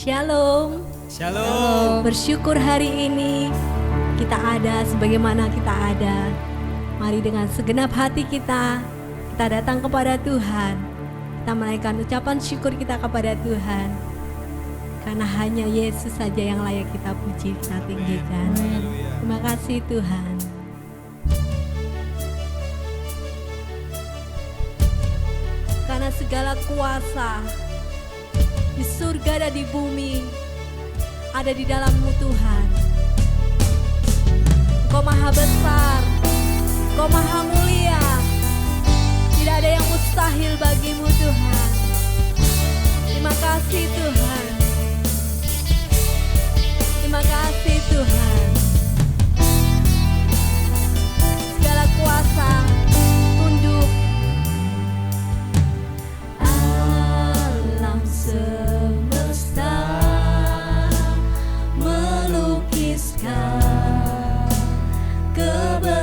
Shalom. Shalom. Bersyukur hari ini kita ada sebagaimana kita ada. Mari dengan segenap hati kita datang kepada Tuhan. Kita menaikkan ucapan syukur kita kepada Tuhan. Karena hanya Yesus saja yang layak kita puji, kita tinggikan. Terima kasih Tuhan. Karena segala kuasa di surga dan di bumi ada di dalam-Mu Tuhan. Engkau maha besar, Engkau maha mulia. Tidak ada yang mustahil bagimu Tuhan. Terima kasih Tuhan. Terima kasih Tuhan. Segala kuasa tunduk. Alam semesta melukiskan kebenaran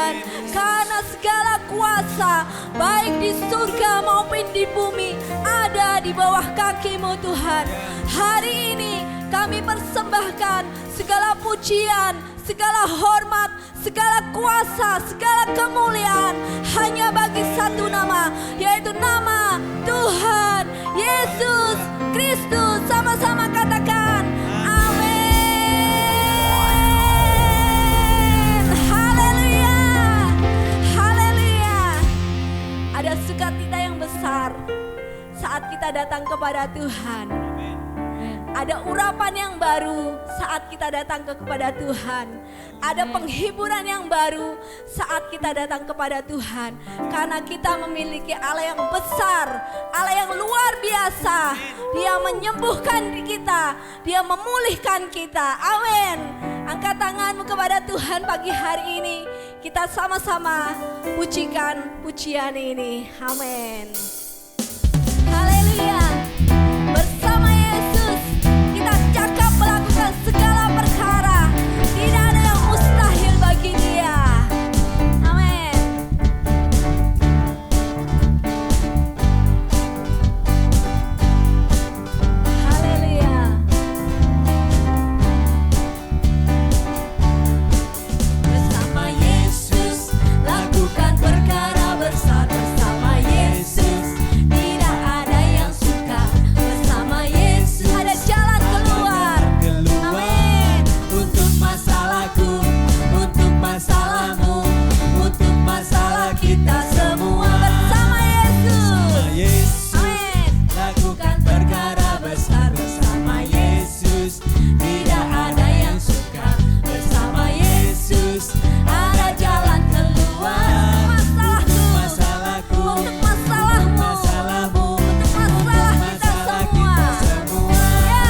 Tuhan. Karena segala kuasa baik di surga maupun di bumi ada di bawah kaki-Mu Tuhan. Hari ini kami persembahkan segala pujian, segala hormat, segala kuasa, segala kemuliaan hanya bagi satu nama, yaitu nama Tuhan Yesus Kristus. Sama-sama katakan amin. Haleluya, haleluya. Ada sukacita yang besar saat kita datang kepada Tuhan. Ada urapan yang baru saat kita datang kepada Tuhan. Ada penghiburan yang baru saat kita datang kepada Tuhan. Karena kita memiliki Allah yang besar, Allah yang luar biasa. Dia menyembuhkan kita, Dia memulihkan kita. Amin. Angkat tanganmu kepada Tuhan pagi hari ini. Kita sama-sama pujikan pujian ini. Amin. Haleluya. Bersama Yesus kita cakap melakukan segala perkara. Tidak ada yang mustahil bagi Dia. Amin. Haleluya. Bersama Yesus lakukan perkara besar. Bersama Yesus tidak ada yang suka. Bersama Yesus ada jalan keluar. Amin. Untuk masalahku, untuk masalahmu, untuk masalah kita semua. Bersama Yesus. Yesus Amin. lakukan perkara besar. Bersama Yesus tidak ada yang suka. Bersama Yesus ada jalan keluar. Masalahku, Masalahku, untuk masalahmu, masalahmu, untuk masalah kita semua. Ya.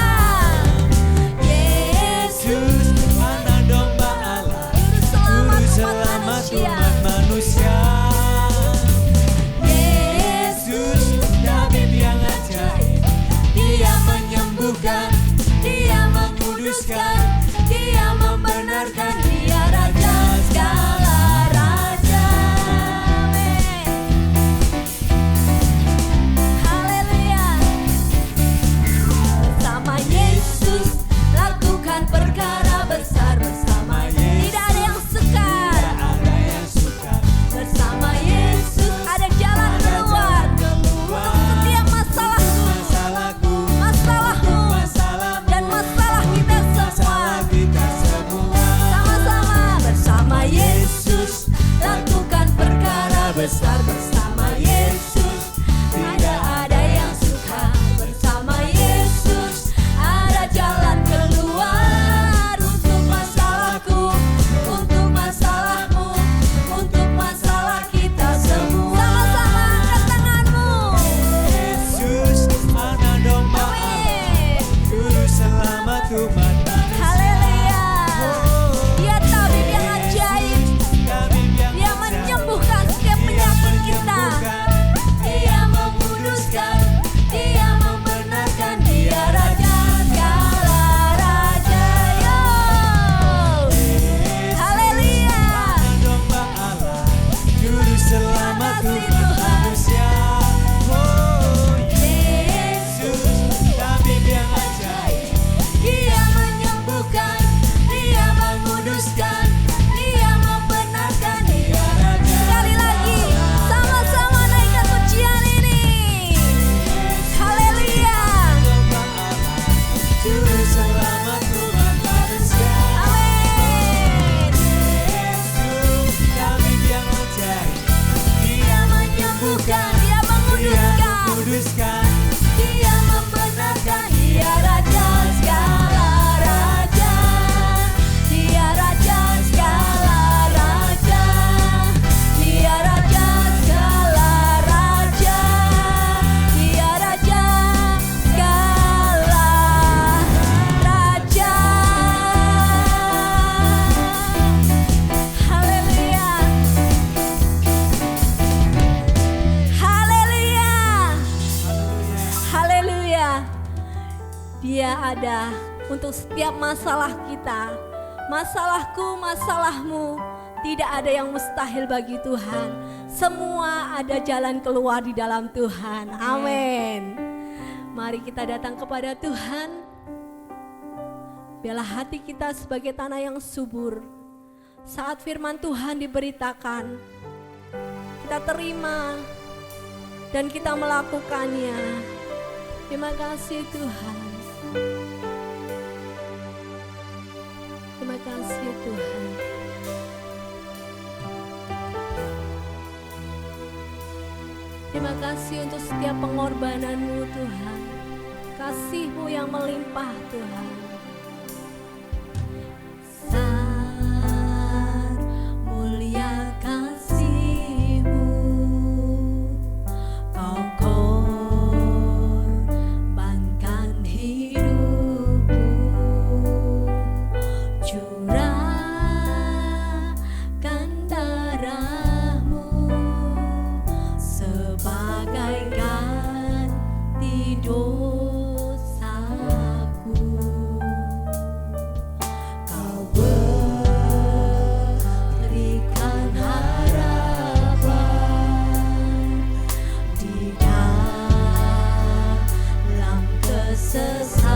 Yesus, anak domba Allah, Juru Juru selamat selamat manusia. umat manusia. Yesus, tabib yang ajaib, Dia menyembuhkan, Dia menguduskan, Dia membenarkan, Dia Raja segala raja. Amin. Haleluya. Bersama Yesus lakukan perkara besar. Bersama Yesus tidak ada yang sukar. Tak ada yang suka. Bersama Yesus ada jalan keluar. Keluar Setiap masalahku, masalahku, masalahmu, masalahmu, dan masalah kita semua. masalah kita semua. Sama-sama bersama Yesus lakukan perkara besar. Bersama Yesus tidak ada yang suka. Bersama Yesus ada jalan keluar. Untuk masalahku, untuk masalahmu, untuk masalah kita semua. Sama-sama angkat tanganmu. Yesus, anak domba Allah, Amin. Juru selamat umat manusia. Haleluya. Dia tabib yang ajaib. Tabib yang Dia ajaib, menyembuhkan setiap Dia penyakit kita. menyembuhkan, Dia menguduskan, Dia membenarkan, Dia Raja segala raja. Yo. Haleluya. anak domba Allah, Juru selamat Terima kasih, umat Tuhan. manusia. Oh, Yesus, tabib yang ajaib, Dia menyembuhkan, Dia menguduskan, Dia membenarkan, Dia Raja. Sekali lagi, sama-sama naikkan pujian ini. Haleluya. domba Allah, Juru selamat umat manusia. Amin. Yesus, tabib yang ajaib, Dia menyembuhkan, Dia Dia menguduskan, menguduskan, Dia membenarkan. Dia Raja segala raja. Dia Raja segala raja. Dia Raja segala raja. Dia Raja segala raja. Haleluya. Haleluya. Haleluya. Dia ada untuk setiap masalah kita. Masalahku, masalahmu Tidak ada yang mustahil bagi Tuhan. Semua ada jalan keluar di dalam Tuhan. Amin. Mari kita datang kepada Tuhan. Biarlah hati kita sebagai tanah yang subur. Saat firman Tuhan diberitakan, kita terima dan kita melakukannya. Terima kasih Tuhan. Terima kasih Tuhan. Terima kasih untuk setiap pengorbanan-Mu Tuhan. Kasih-Mu yang melimpah Tuhan. Besar mulia kasih-Mu, Kau korbankan hidupmu, curahkan darah-Mu sebagai ganti dosaku. Kau berikan harapan di dalam kesesakan.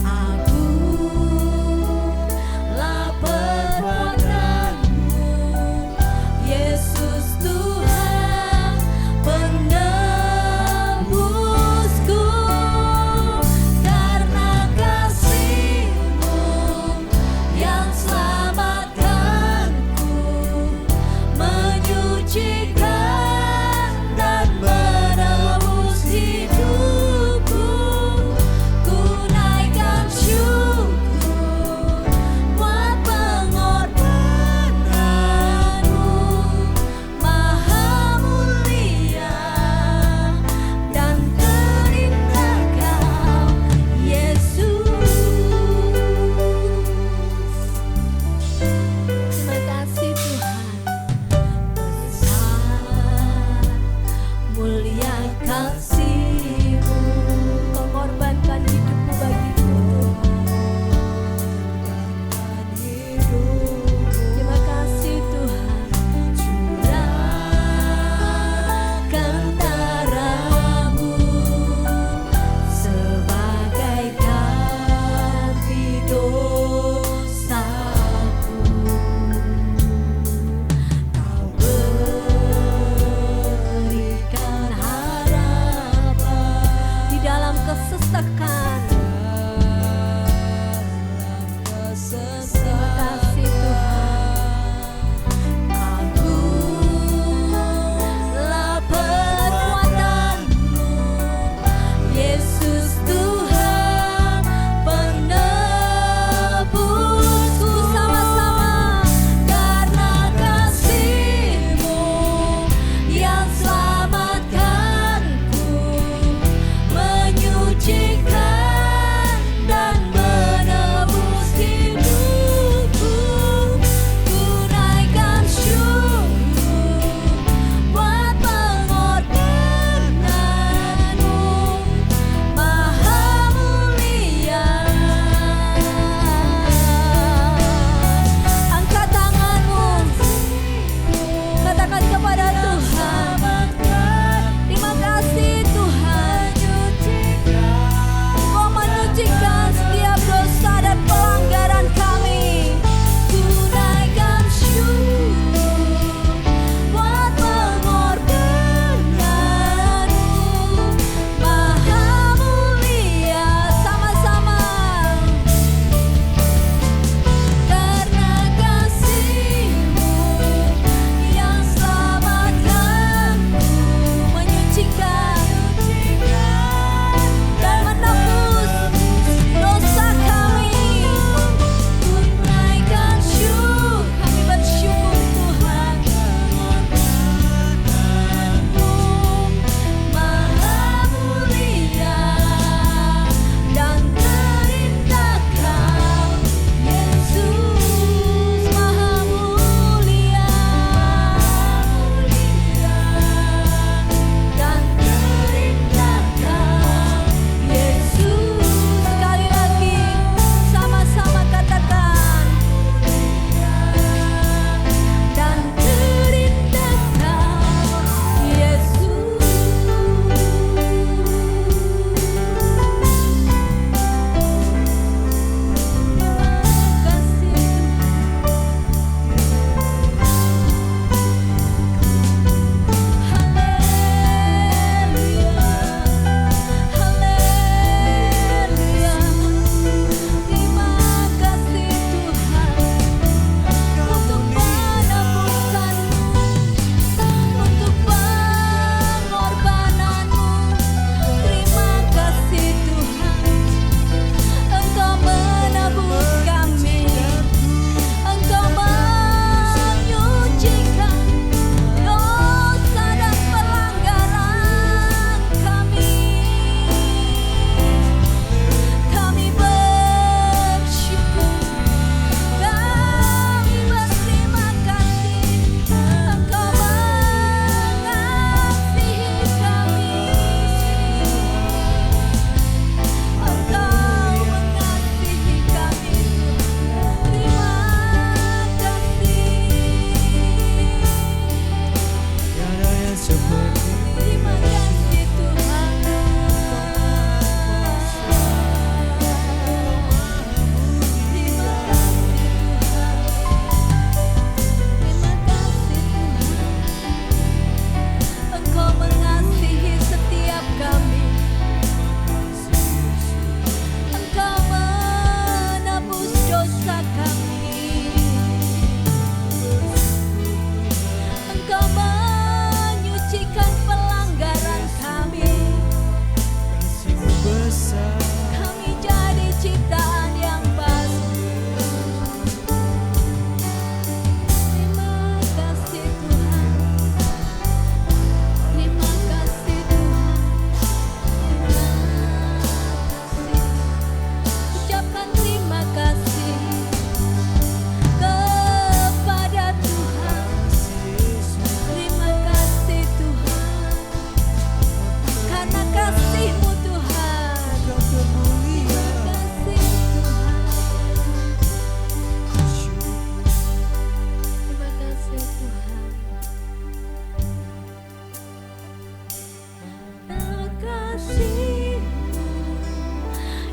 Agunglah perbuatan-Mu, Yesus Tuhan penebusku. Karena kasih-Mu yang selamatkanku, menyucikan dan menebus hidupku. Ku naikkan syukur buat pengorbanan-Mu, Maha mulia dan terindah Kau, Yesus. Terima kasih Tuhan. Besar mulia kasih-Mu, Kau korbankan hidupmu bagiku Tuhan. Terima kasih Tuhan. Curahkan darah-Mu sebagai ganti dosaku. Kau berikan harapan seperti Terima kasih Tuhan. Terima kasih Tuhan. Terima kasih Tuhan. Engkau mengasihi setiap kami. Engkau menebus dosa kami. Engkau menyucikan pelanggaran kami. kasih-Mu besar. Kami jadi ciptaan yang baru. Terima kasih Tuhan. Terima kasih Tuhan. Terima kasih. Ucapkan terima kasih kepada Tuhan. Terima kasih Tuhan. Karena kasih-Mu Tuhan. Kau termulia. Terima kasih Tuhan. Terima kasih Tuhan. Kasih-Mu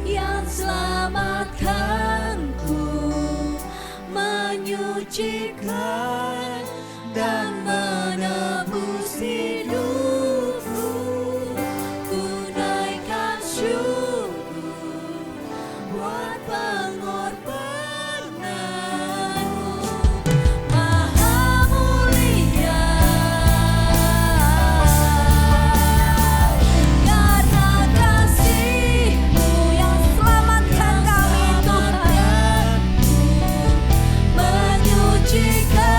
yang selamatkanku, menyucikan dan menebus hidupku. Ku naikkan syukur buat pengorbanan-Mu. Maha mulia, karena kasih-Mu yang selamatkan kami Tuhan, menyucikan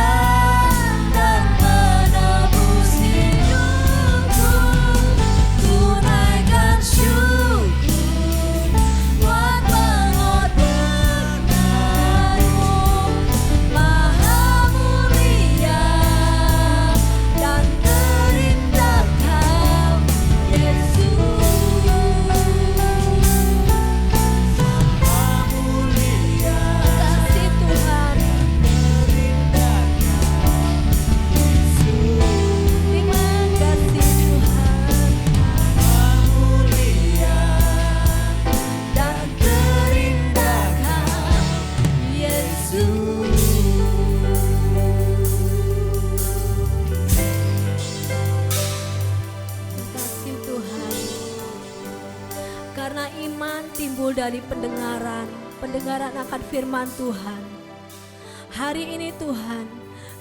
dan menebus hidupku. Ku naikkan syukur buat pengorbanan-Mu. Maha mulia dan terindah Kau, Yesus. Kasih Tuhan. Terima kasih Tuhan. Dan terindah Kau, Yesus. Kasih Tuhan. Karena iman timbul dari pendengaran, pendengaran akan firman Tuhan. Hari ini Tuhan,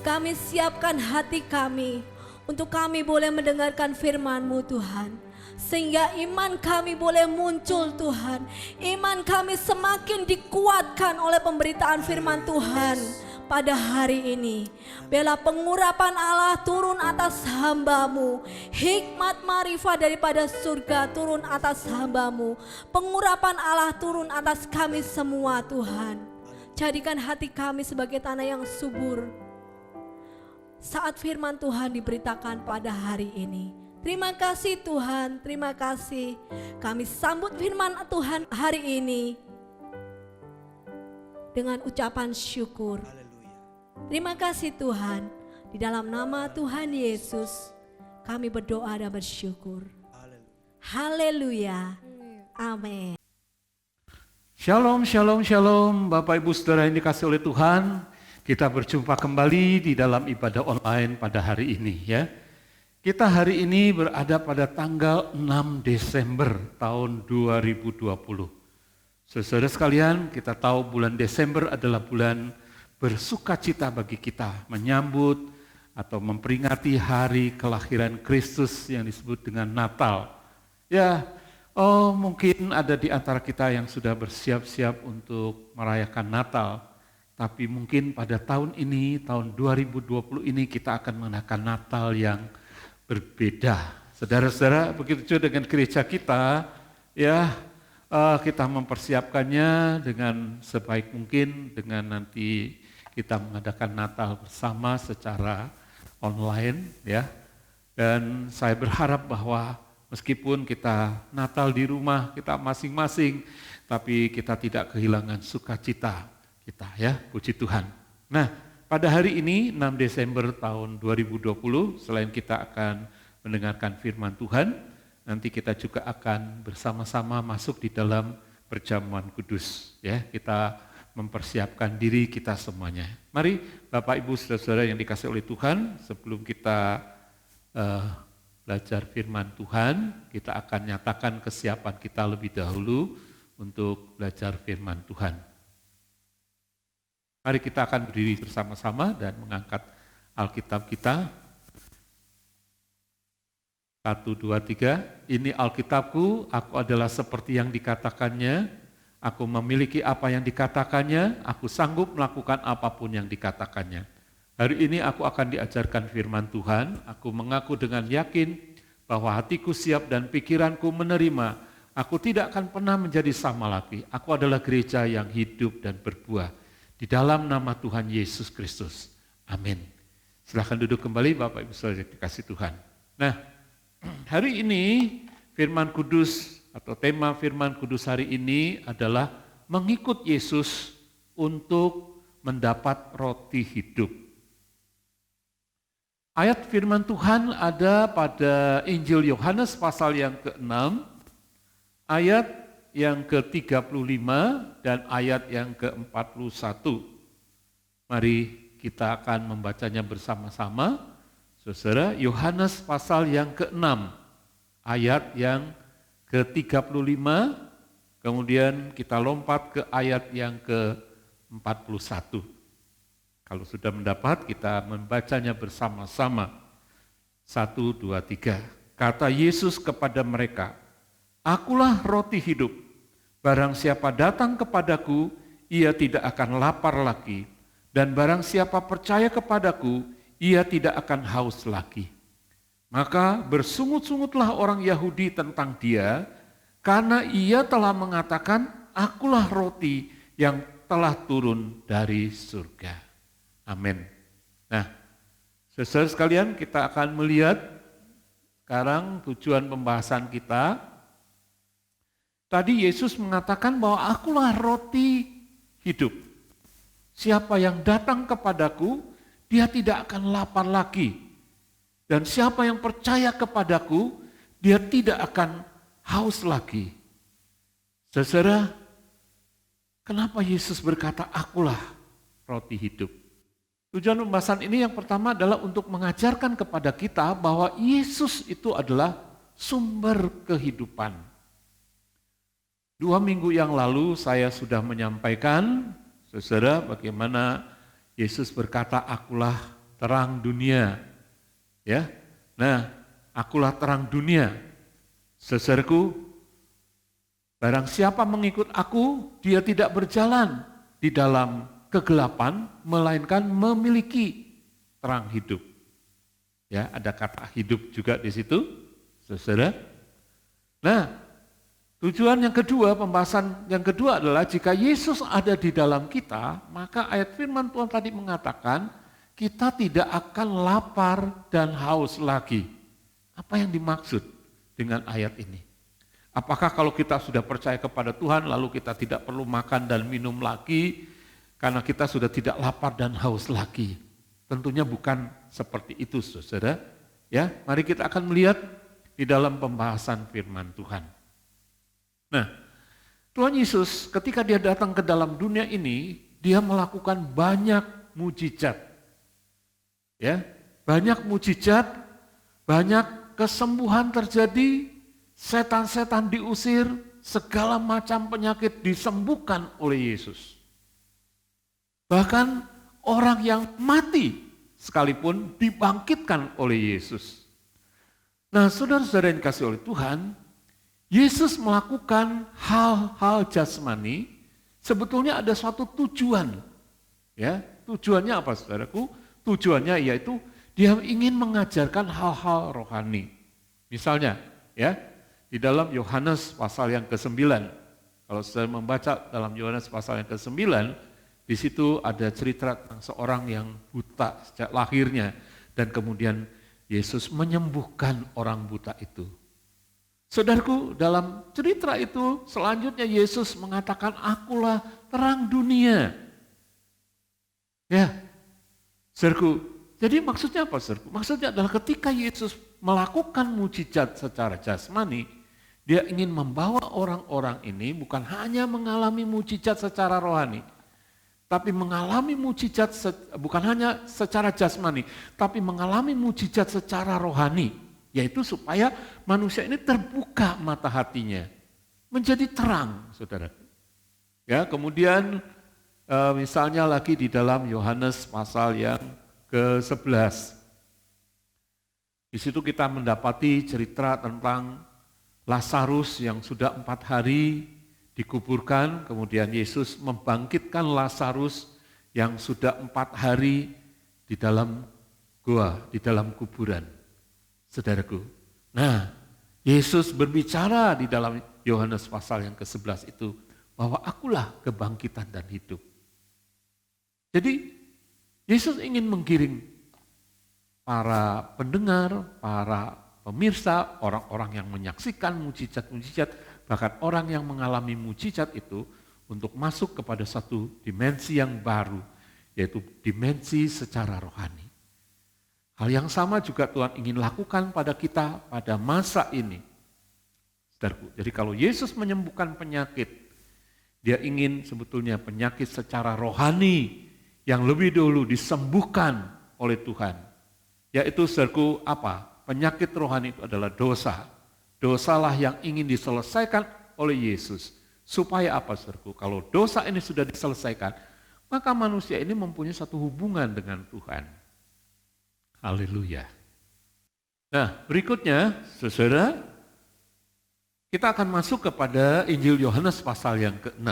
kami siapkan hati kami untuk kami boleh mendengarkan firman-Mu Tuhan. Sehingga iman kami boleh muncul Tuhan. Iman kami semakin dikuatkan oleh pemberitaan firman Tuhan pada hari ini. Bela pengurapan Allah turun atas hamba-Mu. Hikmat marifat daripada surga turun atas hamba-Mu. Pengurapan Allah turun atas kami semua Tuhan. Jadikan hati kami sebagai tanah yang subur saat firman Tuhan diberitakan pada hari ini. Terima kasih Tuhan, terima kasih. Kami sambut firman Tuhan hari ini dengan ucapan syukur. Terima kasih Tuhan. Di dalam nama Tuhan Yesus kami berdoa dan bersyukur. Haleluya. Amin. Shalom, shalom, shalom. Bapak Ibu Saudara yang dikasihi oleh Tuhan, kita berjumpa kembali di dalam ibadah online pada hari ini ya. Kita hari ini berada pada tanggal 6 Desember tahun 2020. Saudara sekalian, kita tahu bulan Desember adalah bulan bersukacita bagi kita, menyambut atau memperingati hari kelahiran Kristus yang disebut dengan Natal. Ya, mungkin ada di antara kita yang sudah bersiap-siap untuk merayakan Natal, tapi mungkin pada tahun ini, tahun 2020 ini kita akan mengadakan Natal yang berbeda. Saudara-saudara, begitu juga dengan gereja kita, ya kita mempersiapkannya dengan sebaik mungkin dengan nanti kita mengadakan Natal bersama secara online ya. Dan saya berharap bahwa meskipun kita Natal di rumah kita masing-masing, tapi kita tidak kehilangan sukacita kita ya, puji Tuhan. Nah, pada hari ini 6 Desember tahun 2020, selain kita akan mendengarkan firman Tuhan, nanti kita juga akan bersama-sama masuk di dalam perjamuan kudus. Ya, kita mempersiapkan diri kita semuanya. Mari Bapak Ibu Saudara-saudara yang dikasihi oleh Tuhan, sebelum kita belajar firman Tuhan, kita akan nyatakan kesiapan kita lebih dahulu untuk belajar firman Tuhan. Mari kita akan berdiri bersama-sama dan mengangkat Alkitab kita. 1, 2, 3. Ini Alkitabku, aku adalah seperti yang dikatakannya. Aku memiliki apa yang dikatakannya, aku sanggup melakukan apapun yang dikatakannya. Hari ini aku akan diajarkan firman Tuhan, aku mengaku dengan yakin bahwa hatiku siap dan pikiranku menerima. Aku tidak akan pernah menjadi sama lagi. Aku adalah gereja yang hidup dan berbuah. Di dalam nama Tuhan Yesus Kristus. Amin. Silahkan duduk kembali Bapak Ibu Saudara yang dikasihi Tuhan. Nah, hari ini firman kudus atau tema firman kudus hari ini adalah mengikut Yesus untuk mendapat roti hidup. Ayat firman Tuhan ada pada Injil Yohanes pasal yang ke-6, ayat yang ke-35 dan ayat yang ke-41. Mari kita akan membacanya bersama-sama. Saudara, Yohanes pasal yang ke-6, ayat yang ke-35, kemudian kita lompat ke ayat yang ke-41. Kalau sudah mendapat, kita membacanya bersama-sama. 1, 2, 3. Kata Yesus kepada mereka, "Akulah roti hidup. Barang siapa datang kepadaku, ia tidak akan lapar lagi. Dan barang siapa percaya kepadaku, ia tidak akan haus lagi." Maka bersungut-sungutlah orang Yahudi tentang dia, karena ia telah mengatakan, "Akulah roti yang telah turun dari surga." Amin. Nah, saudara sekalian, kita akan melihat sekarang tujuan pembahasan kita. Tadi Yesus mengatakan bahwa akulah roti hidup. Siapa yang datang kepadaku, dia tidak akan lapar lagi. Dan siapa yang percaya kepadaku, dia tidak akan haus lagi. Saudara, kenapa Yesus berkata, "Akulah roti hidup"? Tujuan pembahasan ini yang pertama adalah untuk mengajarkan kepada kita bahwa Yesus itu adalah sumber kehidupan. 2 minggu yang lalu saya sudah menyampaikan, saudara, bagaimana Yesus berkata, "Akulah terang dunia." Ya, nah, akulah terang dunia. Saudaraku, barang siapa mengikut aku, dia tidak berjalan di dalam kegelapan, melainkan memiliki terang hidup. Ya, ada kata hidup juga di situ, saudara. Nah, tujuan yang kedua, pembahasan yang kedua adalah jika Yesus ada di dalam kita, maka ayat firman Tuhan tadi mengatakan, kita tidak akan lapar dan haus lagi. Apa yang dimaksud dengan ayat ini? Apakah kalau kita sudah percaya kepada Tuhan lalu kita tidak perlu makan dan minum lagi karena kita sudah tidak lapar dan haus lagi? Tentunya bukan seperti itu, saudara. Ya, mari kita akan melihat di dalam pembahasan firman Tuhan. Nah, Tuhan Yesus ketika dia datang ke dalam dunia ini, dia melakukan banyak mujizat. Ya, banyak mujizat, banyak kesembuhan terjadi, setan-setan diusir, segala macam penyakit disembuhkan oleh Yesus. Bahkan orang yang mati sekalipun dibangkitkan oleh Yesus. Nah, saudara-saudara yang dikasihi oleh Tuhan, Yesus melakukan hal-hal jasmani, sebetulnya ada suatu tujuan. Ya, tujuannya apa, saudaraku? Tujuannya yaitu dia ingin mengajarkan hal-hal rohani. Misalnya, ya, di dalam Yohanes pasal yang ke-9, kalau saya membaca dalam Yohanes pasal yang ke-9, di situ ada cerita tentang seorang yang buta sejak lahirnya dan kemudian Yesus menyembuhkan orang buta itu. Saudaraku, dalam cerita itu selanjutnya Yesus mengatakan, "Akulah terang dunia." Ya, saudaraku, jadi maksudnya apa, saudaraku? Maksudnya adalah ketika Yesus melakukan mujizat secara jasmani, dia ingin membawa orang-orang ini bukan hanya mengalami mujizat secara rohani, tapi mengalami mujizat bukan hanya secara jasmani, tapi mengalami mujizat secara rohani, yaitu supaya manusia ini terbuka mata hatinya, menjadi terang, saudara. Ya, kemudian misalnya lagi di dalam Yohanes pasal yang ke-11. Di situ kita mendapati cerita tentang Lazarus yang sudah 4 hari dikuburkan, kemudian Yesus membangkitkan Lazarus yang sudah 4 hari di dalam gua, di dalam kuburan. Saudaraku, nah Yesus berbicara di dalam Yohanes pasal yang ke-11 itu, bahwa akulah kebangkitan dan hidup. Jadi Yesus ingin menggiring para pendengar, para pemirsa, orang-orang yang menyaksikan mujizat-mujizat, bahkan orang yang mengalami mujizat itu untuk masuk kepada satu dimensi yang baru, yaitu dimensi secara rohani. Hal yang sama juga Tuhan ingin lakukan pada kita pada masa ini. Saudaraku, jadi kalau Yesus menyembuhkan penyakit, dia ingin sebetulnya penyakit secara rohani yang lebih dulu disembuhkan oleh Tuhan. Yaitu saudaraku apa? Penyakit rohani itu adalah dosa. Dosalah yang ingin diselesaikan oleh Yesus. Supaya apa, saudaraku? Kalau dosa ini sudah diselesaikan, maka manusia ini mempunyai satu hubungan dengan Tuhan. Haleluya. Nah, berikutnya, saudara, kita akan masuk kepada Injil Yohanes pasal yang ke-6.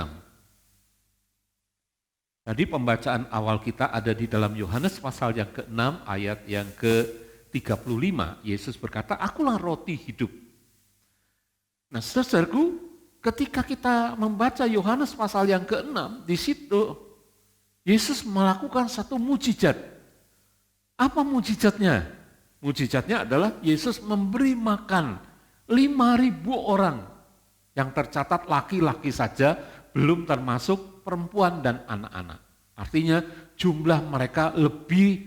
Tadi pembacaan awal kita ada di dalam Yohanes pasal yang ke-6 ayat yang ke-35. Yesus berkata, akulah roti hidup. Nah, saudaraku, ketika kita membaca Yohanes pasal yang ke-6, di situ Yesus melakukan satu mujizat. Apa mujizatnya? Mujizatnya adalah Yesus memberi makan 5.000 orang yang tercatat laki-laki saja, belum termasuk perempuan dan anak-anak. Artinya jumlah mereka lebih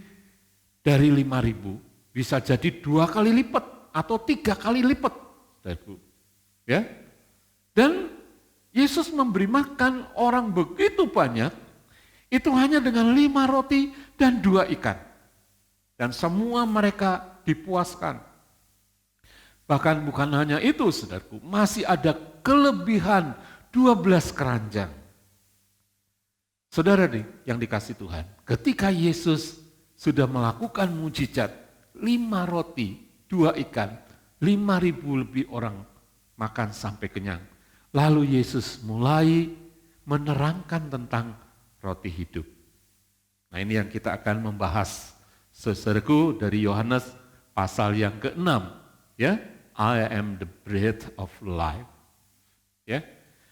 dari 5.000. Bisa jadi 2 kali lipat atau 3 kali lipat. Ya. Dan Yesus memberi makan orang begitu banyak, itu hanya dengan 5 roti dan 2 ikan. Dan semua mereka dipuaskan. Bahkan bukan hanya itu, saudaraku, masih ada kelebihan 12 keranjang. Saudara nih yang dikasih Tuhan, ketika Yesus sudah melakukan mujizat, 5 roti, 2 ikan, 5.000 lebih orang makan sampai kenyang. Lalu Yesus mulai menerangkan tentang roti hidup. Nah, ini yang kita akan membahas, saudaraku, dari Yohanes pasal yang ke-6. Ya, I am the bread of life. Ya,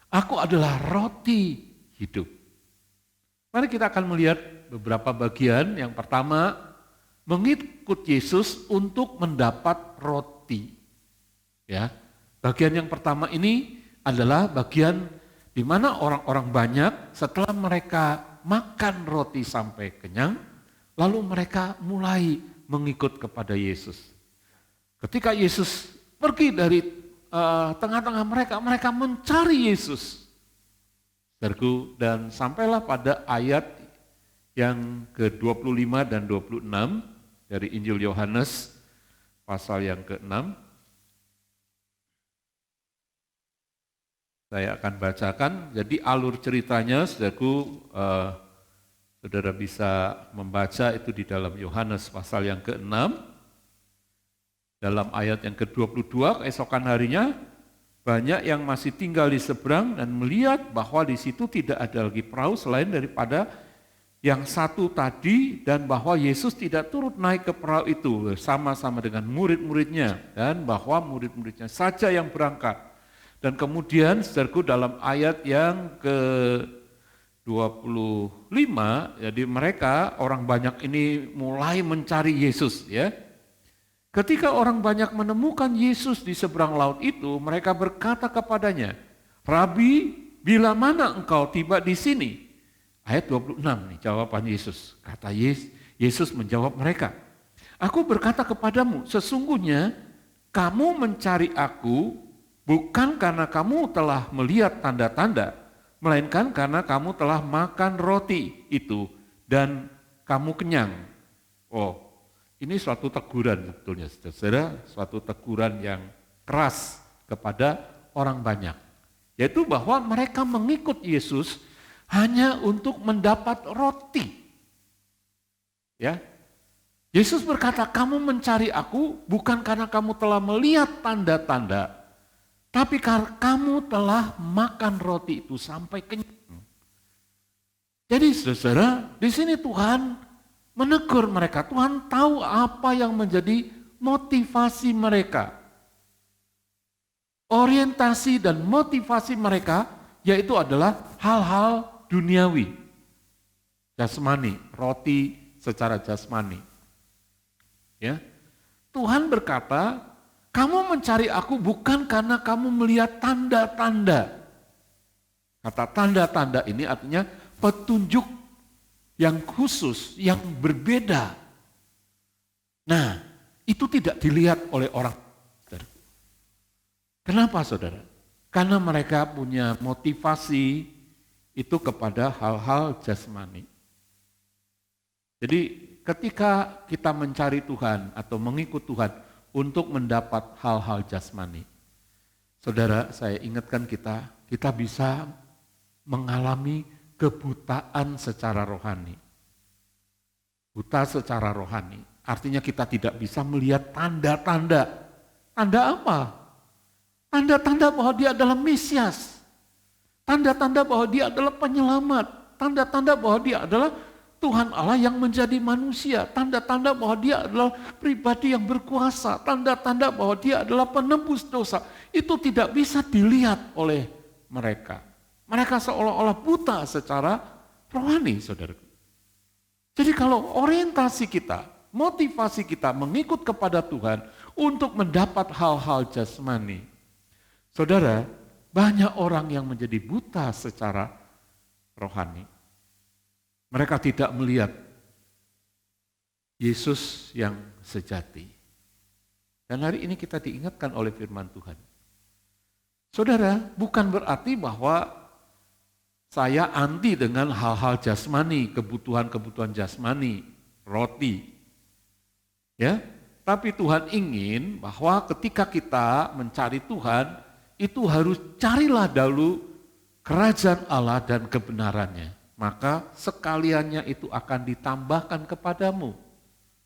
aku adalah roti hidup. Mari kita akan melihat beberapa bagian. Yang pertama, mengikut Yesus untuk mendapat roti. Ya, bagian yang pertama ini adalah bagian di mana orang-orang banyak setelah mereka makan roti sampai kenyang, lalu mereka mulai mengikut kepada Yesus. Ketika Yesus pergi dari tengah-tengah mereka, mereka mencari Yesus. Dan sampailah pada ayat yang ke-25 dan 26 dari Injil Yohanes pasal yang ke-6. Saya akan bacakan, jadi alur ceritanya, saudaraku, saudara bisa membaca itu di dalam Yohanes pasal yang ke-6. Dalam ayat yang ke-22, keesokan harinya, banyak yang masih tinggal di seberang dan melihat bahwa di situ tidak ada lagi perahu selain daripada yang satu tadi, dan bahwa Yesus tidak turut naik ke perahu itu sama-sama dengan murid-muridnya, dan bahwa murid-muridnya saja yang berangkat. Dan kemudian, saudaraku, dalam ayat yang ke-25, jadi mereka, orang banyak ini mulai mencari Yesus, ya. Ketika orang banyak menemukan Yesus di seberang laut itu, mereka berkata kepadanya, Rabi, bila mana engkau tiba di sini? Ayat 26 nih jawaban Yesus. Kata Yesus menjawab mereka, Aku berkata kepadamu, sesungguhnya kamu mencari aku bukan karena kamu telah melihat tanda-tanda, melainkan karena kamu telah makan roti itu dan kamu kenyang. Oh, ini suatu teguran sebetulnya, saudara, suatu teguran yang keras kepada orang banyak. Yaitu bahwa mereka mengikut Yesus hanya untuk mendapat roti. Ya, Yesus berkata, kamu mencari aku bukan karena kamu telah melihat tanda-tanda, tapi karena kamu telah makan roti itu sampai kenyang. Jadi saudara, di sini Tuhan menegur mereka. Tuhan tahu apa yang menjadi motivasi mereka. Orientasi dan motivasi mereka yaitu adalah hal-hal duniawi. Jasmani, roti secara jasmani. Ya, Tuhan berkata, kamu mencari aku bukan karena kamu melihat tanda-tanda. Kata tanda-tanda ini artinya petunjuk yang khusus, yang berbeda. Nah, itu tidak dilihat oleh orang. Kenapa saudara? Karena mereka punya motivasi itu kepada hal-hal jasmani. Jadi ketika kita mencari Tuhan atau mengikut Tuhan untuk mendapat hal-hal jasmani, saudara, saya ingatkan kita bisa mengalami kebutaan secara rohani. Buta secara rohani, artinya kita tidak bisa melihat tanda-tanda. Tanda apa? Tanda-tanda bahwa dia adalah Mesias. Tanda-tanda bahwa dia adalah penyelamat. Tanda-tanda bahwa dia adalah Tuhan Allah yang menjadi manusia. Tanda-tanda bahwa dia adalah pribadi yang berkuasa. Tanda-tanda bahwa dia adalah penebus dosa. Itu tidak bisa dilihat oleh mereka. Mereka seolah-olah buta secara rohani, saudara. Jadi kalau orientasi kita, motivasi kita mengikut kepada Tuhan untuk mendapat hal-hal jasmani, saudara, banyak orang yang menjadi buta secara rohani. Mereka tidak melihat Yesus yang sejati. Dan hari ini kita diingatkan oleh firman Tuhan. Saudara, bukan berarti bahwa saya anti dengan hal-hal jasmani, kebutuhan-kebutuhan jasmani, roti. Ya, tapi Tuhan ingin bahwa ketika kita mencari Tuhan, itu harus carilah dahulu kerajaan Allah dan kebenarannya. Maka sekaliannya itu akan ditambahkan kepadamu.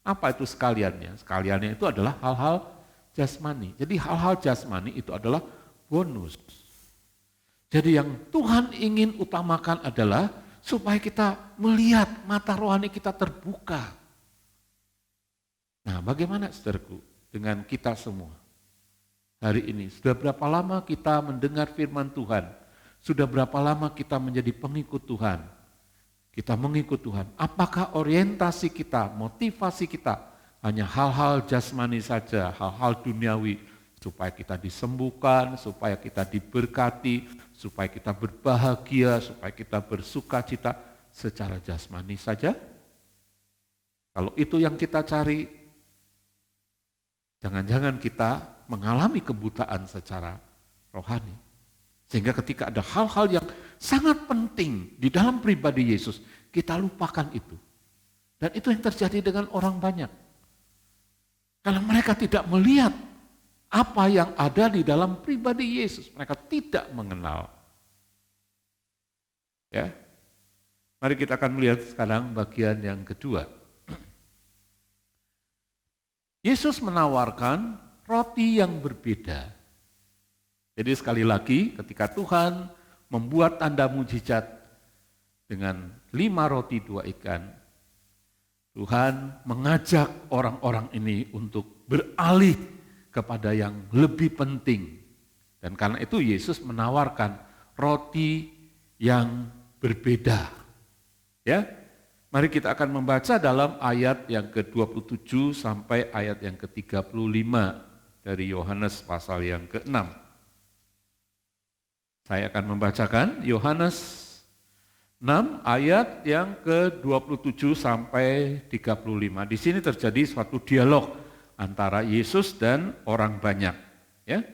Apa itu sekaliannya? Sekaliannya itu adalah hal-hal jasmani. Jadi hal-hal jasmani itu adalah bonus. Jadi yang Tuhan ingin utamakan adalah supaya kita melihat mata rohani kita terbuka. Nah, bagaimana saudaraku dengan kita semua? Hari ini, sudah berapa lama kita mendengar firman Tuhan? Sudah berapa lama kita menjadi pengikut Tuhan? Kita mengikut Tuhan. Apakah orientasi kita, motivasi kita hanya hal-hal jasmani saja, hal-hal duniawi, supaya kita disembuhkan, supaya kita diberkati, supaya kita berbahagia, supaya kita bersuka cita secara jasmani saja? Kalau itu yang kita cari, jangan-jangan kita mengalami kebutaan secara rohani. Sehingga ketika ada hal-hal yang sangat penting di dalam pribadi Yesus, kita lupakan itu. Dan itu yang terjadi dengan orang banyak. Karena mereka tidak melihat apa yang ada di dalam pribadi Yesus. Mereka tidak mengenal. Ya. Mari kita akan melihat sekarang bagian yang kedua. Yesus menawarkan roti yang berbeda. Jadi sekali lagi ketika Tuhan membuat tanda mujizat dengan 5 roti 2 ikan, Tuhan mengajak orang-orang ini untuk beralih kepada yang lebih penting. Dan karena itu Yesus menawarkan roti yang berbeda. Ya, mari kita akan membaca dalam ayat yang ke-27 sampai ayat yang ke-35 dari Yohanes pasal yang ke-6. Saya akan membacakan Yohanes 6 ayat yang ke-27 sampai 35. Di sini terjadi suatu dialog antara Yesus dan orang banyak. Ya.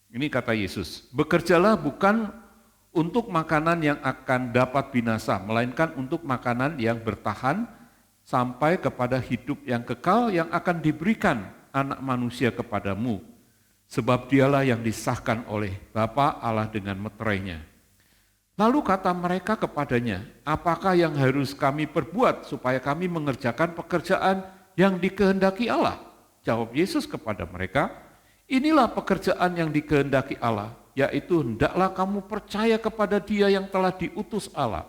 Ini kata Yesus, bekerjalah bukan untuk makanan yang akan dapat binasa, melainkan untuk makanan yang bertahan sampai kepada hidup yang kekal yang akan diberikan anak manusia kepadamu. Sebab dialah yang disahkan oleh Bapa Allah dengan meterainya. Lalu kata mereka kepadanya, apakah yang harus kami perbuat supaya kami mengerjakan pekerjaan yang dikehendaki Allah? Jawab Yesus kepada mereka, inilah pekerjaan yang dikehendaki Allah, yaitu hendaklah kamu percaya kepada Dia yang telah diutus Allah.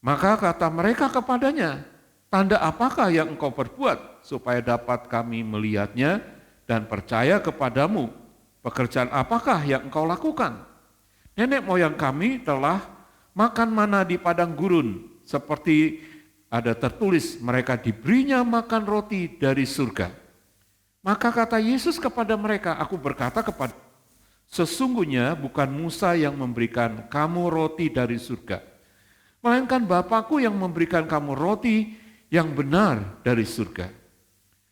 Maka kata mereka kepadanya, tanda apakah yang engkau perbuat supaya dapat kami melihatnya dan percaya kepadamu? Pekerjaan apakah yang engkau lakukan? Nenek moyang kami telah makan mana di padang gurun, seperti ada tertulis mereka diberinya makan roti dari surga. Maka kata Yesus kepada mereka, aku berkata kepada sesungguhnya bukan Musa yang memberikan kamu roti dari surga, melainkan Bapakku yang memberikan kamu roti yang benar dari surga.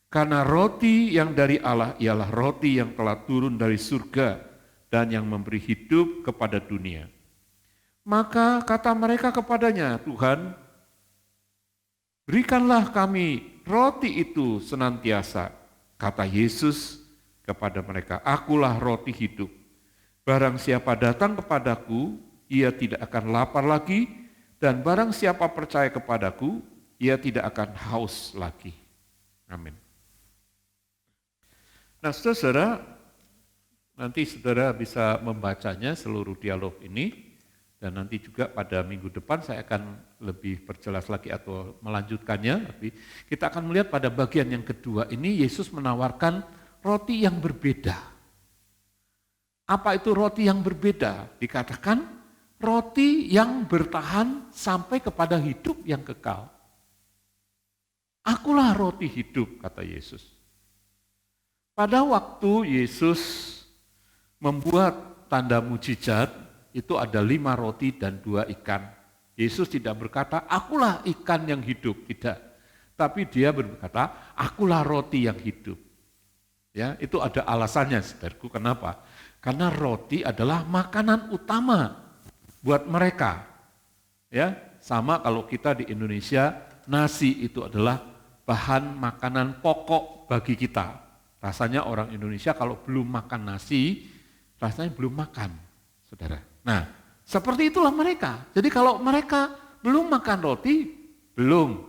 Karena roti yang dari Allah ialah roti yang telah turun dari surga dan yang memberi hidup kepada dunia. Maka kata mereka kepadanya, Tuhan, berikanlah kami roti itu senantiasa. Kata Yesus kepada mereka, akulah roti hidup. Barang siapa datang kepadaku, ia tidak akan lapar lagi, dan barang siapa percaya kepadaku, ia tidak akan haus lagi. Amin. Nah, saudara, nanti saudara bisa membacanya seluruh dialog ini, dan nanti juga pada minggu depan saya akan lebih perjelas lagi atau melanjutkannya. Tapi kita akan melihat pada bagian yang kedua ini, Yesus menawarkan roti yang berbeda. Apa itu roti yang berbeda? Dikatakan roti yang bertahan sampai kepada hidup yang kekal. Akulah roti hidup, kata Yesus. Pada waktu Yesus membuat tanda mujizat, itu ada 5 roti dan 2 ikan. Yesus tidak berkata, akulah ikan yang hidup, tidak. Tapi dia berkata, akulah roti yang hidup. Ya, itu ada alasannya, saudaraku. Kenapa? Karena roti adalah makanan utama buat mereka. Ya, sama kalau kita di Indonesia, nasi itu adalah bahan makanan pokok bagi kita. Rasanya orang Indonesia kalau belum makan nasi, rasanya belum makan, saudara. Nah, seperti itulah mereka. Jadi kalau mereka belum makan roti, belum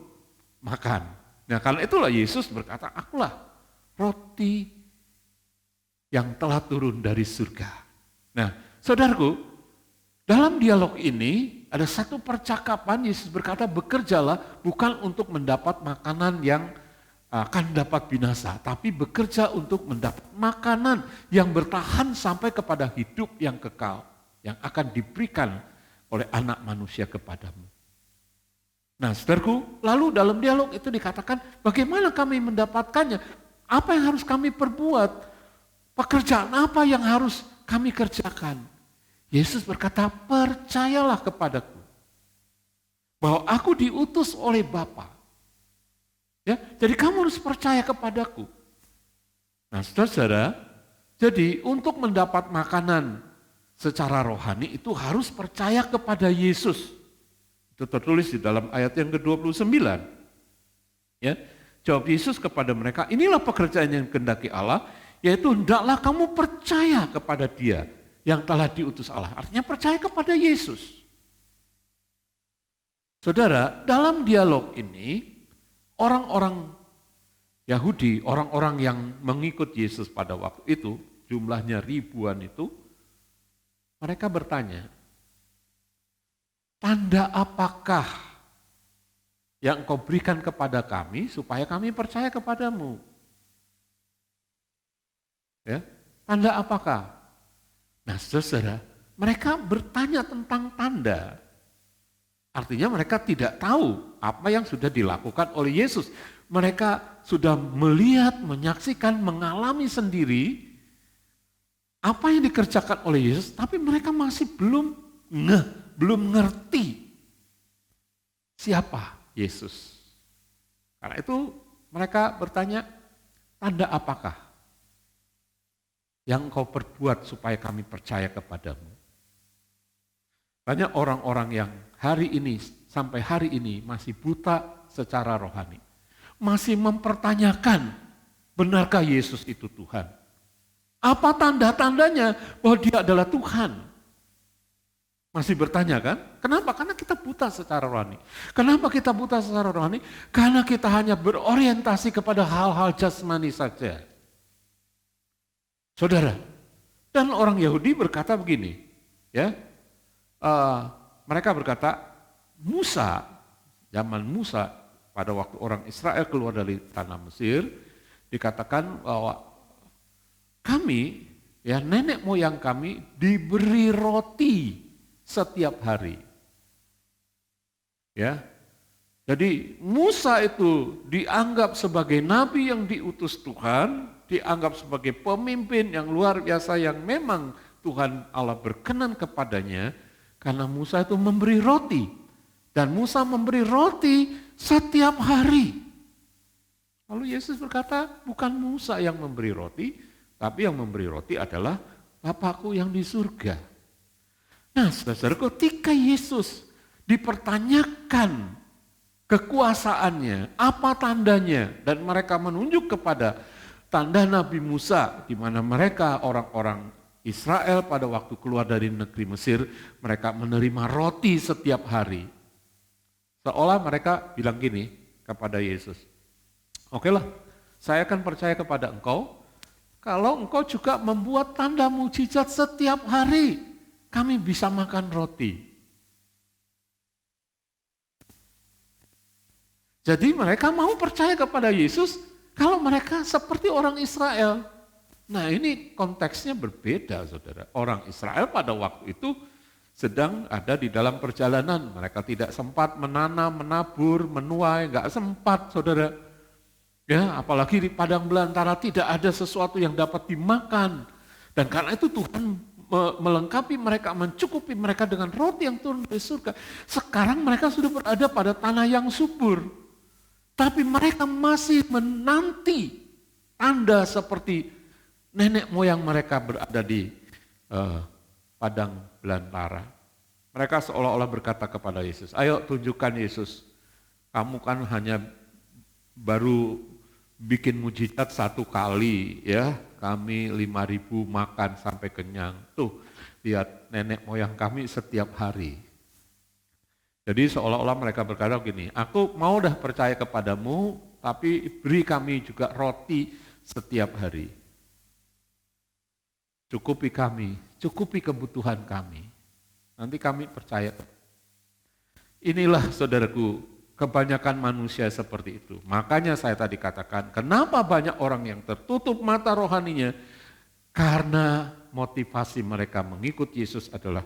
makan. Nah, karena itulah Yesus berkata, akulah roti yang telah turun dari surga. Nah, saudaraku, dalam dialog ini ada satu percakapan. Yesus berkata, bekerjalah bukan untuk mendapat makanan yang akan dapat binasa, tapi bekerja untuk mendapat makanan yang bertahan sampai kepada hidup yang kekal, yang akan diberikan oleh anak manusia kepadamu. Nah, saudaraku, lalu dalam dialog itu dikatakan, bagaimana kami mendapatkannya? Apa yang harus kami perbuat? Pekerjaan apa yang harus kami kerjakan? Yesus berkata, percayalah kepadaku, bahwa aku diutus oleh Bapa. Ya, jadi kamu harus percaya kepadaku. Nah, saudara, jadi untuk mendapat makanan secara rohani itu harus percaya kepada Yesus. Itu tertulis di dalam ayat yang ke-29. Ya, jawab Yesus kepada mereka, inilah pekerjaan yang dikehendaki Allah, yaitu hendaklah kamu percaya kepada Dia yang telah diutus Allah. Artinya percaya kepada Yesus. Saudara, dalam dialog ini, orang-orang Yahudi, orang-orang yang mengikut Yesus pada waktu itu, jumlahnya ribuan itu, mereka bertanya, tanda apakah yang engkau berikan kepada kami supaya kami percaya kepadamu? Ya, tanda apakah? Nah, saudara, mereka bertanya tentang tanda. Artinya mereka tidak tahu apa yang sudah dilakukan oleh Yesus. Mereka sudah melihat, menyaksikan, mengalami sendiri apa yang dikerjakan oleh Yesus, tapi mereka masih belum ngeh belum ngerti siapa Yesus. Karena itu mereka bertanya, tanda apakah yang engkau perbuat supaya kami percaya kepadamu? Banyak orang-orang yang hari ini, sampai hari ini masih buta secara rohani. Masih mempertanyakan, benarkah Yesus itu Tuhan? Apa tanda-tandanya bahwa dia adalah Tuhan? Masih bertanya kan? Kenapa? Karena kita buta secara rohani. Kenapa kita buta secara rohani? Karena kita hanya berorientasi kepada hal-hal jasmani saja. Saudara, dan orang Yahudi berkata begini, ya, mereka berkata, zaman Musa pada waktu orang Israel keluar dari tanah Mesir, dikatakan bahwa kami, ya nenek moyang kami diberi roti setiap hari. Ya. Jadi Musa itu dianggap sebagai nabi yang diutus Tuhan, dianggap sebagai pemimpin yang luar biasa yang memang Tuhan Allah berkenan kepadanya karena Musa itu memberi roti. Dan Musa memberi roti setiap hari. Lalu Yesus berkata, bukan Musa yang memberi roti, tapi yang memberi roti adalah Bapakku yang di surga. Nah, saudara-saudara, ketika Yesus dipertanyakan kekuasaannya, apa tandanya, dan mereka menunjuk kepada tanda Nabi Musa, di mana mereka orang-orang Israel pada waktu keluar dari negeri Mesir, mereka menerima roti setiap hari. Seolah mereka bilang gini kepada Yesus, okelah, saya akan percaya kepada engkau, kalau engkau juga membuat tanda mujizat setiap hari, kami bisa makan roti. Jadi mereka mau percaya kepada Yesus kalau mereka seperti orang Israel. Nah ini konteksnya berbeda saudara. Orang Israel pada waktu itu sedang ada di dalam perjalanan. Mereka tidak sempat menanam, menabur, menuai, enggak sempat saudara. Ya, apalagi di padang belantara tidak ada sesuatu yang dapat dimakan. Dan karena itu Tuhan melengkapi mereka, mencukupi mereka dengan roti yang turun dari surga. Sekarang mereka sudah berada pada tanah yang subur. Tapi mereka masih menanti tanda seperti nenek moyang mereka berada di padang belantara. Mereka seolah-olah berkata kepada Yesus, ayo tunjukkan Yesus, kamu kan hanya baru bikin mujizat satu kali ya, kami 5.000 makan sampai kenyang. Tuh, lihat nenek moyang kami setiap hari. Jadi seolah-olah mereka berkata gini, aku mau dah percaya kepadamu, tapi beri kami juga roti setiap hari. Cukupi kami, cukupi kebutuhan kami. Nanti kami percaya. Inilah saudaraku, kebanyakan manusia seperti itu. Makanya saya tadi katakan, kenapa banyak orang yang tertutup mata rohaninya? Karena motivasi mereka mengikut Yesus adalah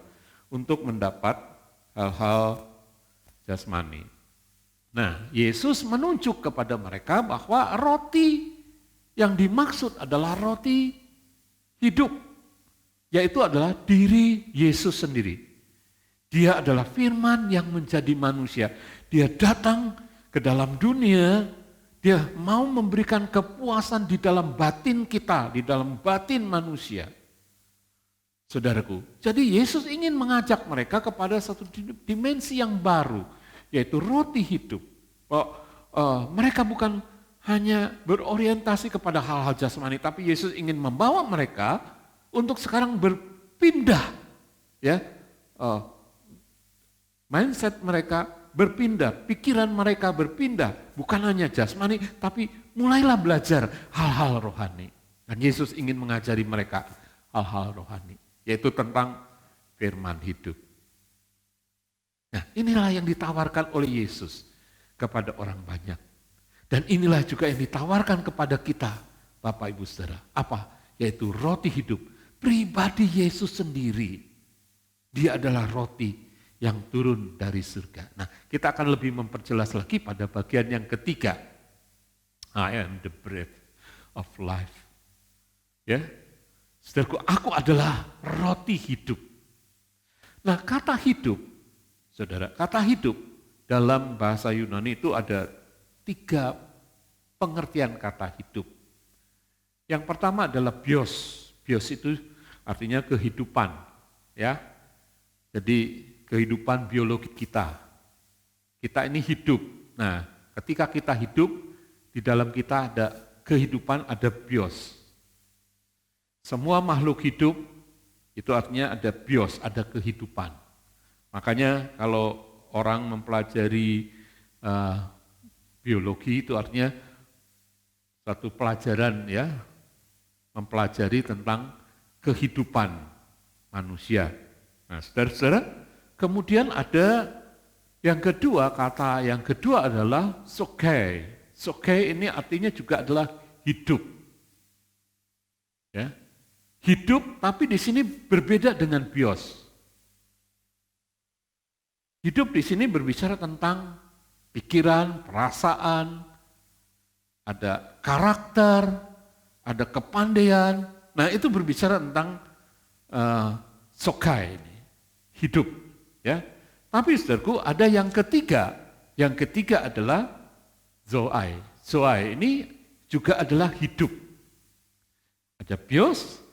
untuk mendapat hal-hal jasmani. Nah, Yesus menunjuk kepada mereka bahwa roti yang dimaksud adalah roti hidup, yaitu adalah diri Yesus sendiri. Dia adalah firman yang menjadi manusia. Dia datang ke dalam dunia, dia mau memberikan kepuasan di dalam batin kita, di dalam batin manusia. Saudaraku, jadi Yesus ingin mengajak mereka kepada satu dimensi yang baru, yaitu roti hidup. Mereka bukan hanya berorientasi kepada hal-hal jasmani, tapi Yesus ingin membawa mereka untuk sekarang berpindah, ya, mindset mereka berpindah, pikiran mereka berpindah, bukan hanya jasmani, tapi mulailah belajar hal-hal rohani. Dan Yesus ingin mengajari mereka hal-hal rohani, yaitu tentang firman hidup. Nah, inilah yang ditawarkan oleh Yesus kepada orang banyak. Dan inilah juga yang ditawarkan kepada kita, Bapak Ibu Saudara. Apa? Yaitu roti hidup, pribadi Yesus sendiri. Dia adalah roti yang turun dari surga. Nah, kita akan lebih memperjelas lagi pada bagian yang ketiga. I am the bread of life. Ya, saudaraku, aku adalah roti hidup. Nah, kata hidup Saudara, kata hidup dalam bahasa Yunani itu ada 3 pengertian kata hidup. Yang pertama adalah bios. Bios itu artinya kehidupan, ya. Jadi kehidupan biologi kita. Kita ini hidup. Nah, ketika kita hidup, di dalam kita ada kehidupan, ada bios. Semua makhluk hidup itu artinya ada bios, ada kehidupan. Makanya kalau orang mempelajari biologi itu artinya satu pelajaran, ya, mempelajari tentang kehidupan manusia. Nah, saudara-saudara, kemudian ada yang kedua, kata yang kedua adalah zoe. Zoe ini artinya juga adalah hidup. Ya. Hidup, tapi di sini berbeda dengan bios. Hidup di sini berbicara tentang pikiran, perasaan, ada karakter, ada kepandaian. Nah, itu berbicara tentang zoe ini, hidup, ya. Tapi saudaraku, ada yang ketiga. Yang ketiga adalah zoe. Zoe ini juga adalah hidup. Ada bios,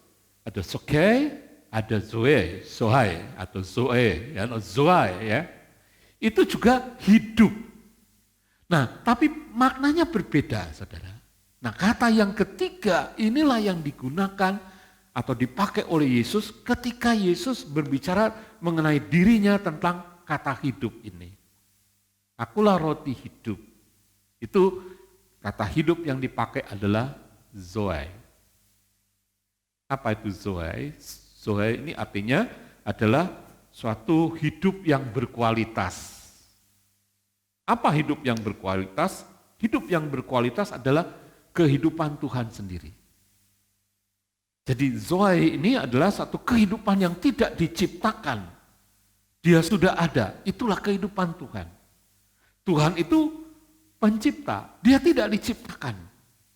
ada zoe, ada zoe atau zoe, ya, zoe, ya. Itu juga hidup. Nah, tapi maknanya berbeda, saudara. Nah, kata yang ketiga inilah yang digunakan atau dipakai oleh Yesus ketika Yesus berbicara mengenai dirinya tentang kata hidup ini. Akulah roti hidup. Itu kata hidup yang dipakai adalah zoe. Apa itu zoe? Zoe ini artinya adalah suatu hidup yang berkualitas. Apa hidup yang berkualitas? Hidup yang berkualitas adalah kehidupan Tuhan sendiri. Jadi zoe ini adalah satu kehidupan yang tidak diciptakan. Dia sudah ada, itulah kehidupan Tuhan. Tuhan itu pencipta, dia tidak diciptakan.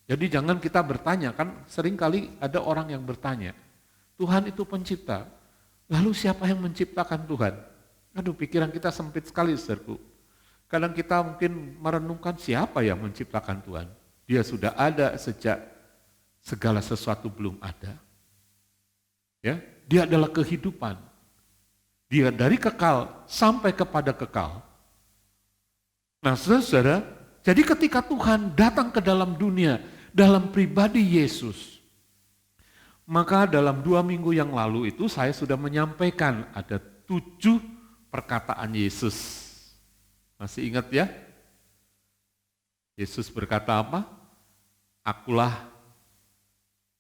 Jadi jangan kita bertanya, kan seringkali ada orang yang bertanya, Tuhan itu pencipta, lalu siapa yang menciptakan Tuhan? Aduh, pikiran kita sempit sekali, saudaraku. Kadang kita mungkin merenungkan siapa yang menciptakan Tuhan. Dia sudah ada sejak segala sesuatu belum ada. Ya, dia adalah kehidupan. Dia dari kekal sampai kepada kekal. Nah, saudara, jadi ketika Tuhan datang ke dalam dunia, dalam pribadi Yesus, maka dalam 2 minggu yang lalu itu saya sudah menyampaikan ada 7 perkataan Yesus. Masih ingat ya? Yesus berkata apa? Akulah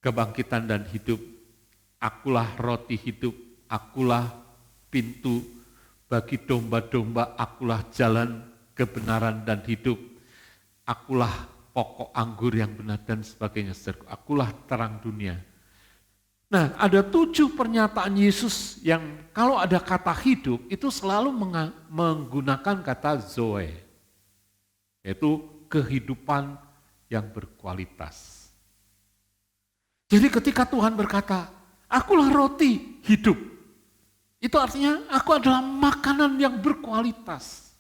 kebangkitan dan hidup, akulah roti hidup, akulah pintu bagi domba-domba, akulah jalan kebenaran dan hidup, akulah pokok anggur yang benar dan sebagainya, akulah terang dunia. Nah, ada 7 pernyataan Yesus yang kalau ada kata hidup itu selalu menggunakan kata zoe, yaitu kehidupan yang berkualitas. Jadi ketika Tuhan berkata, akulah roti hidup, itu artinya aku adalah makanan yang berkualitas.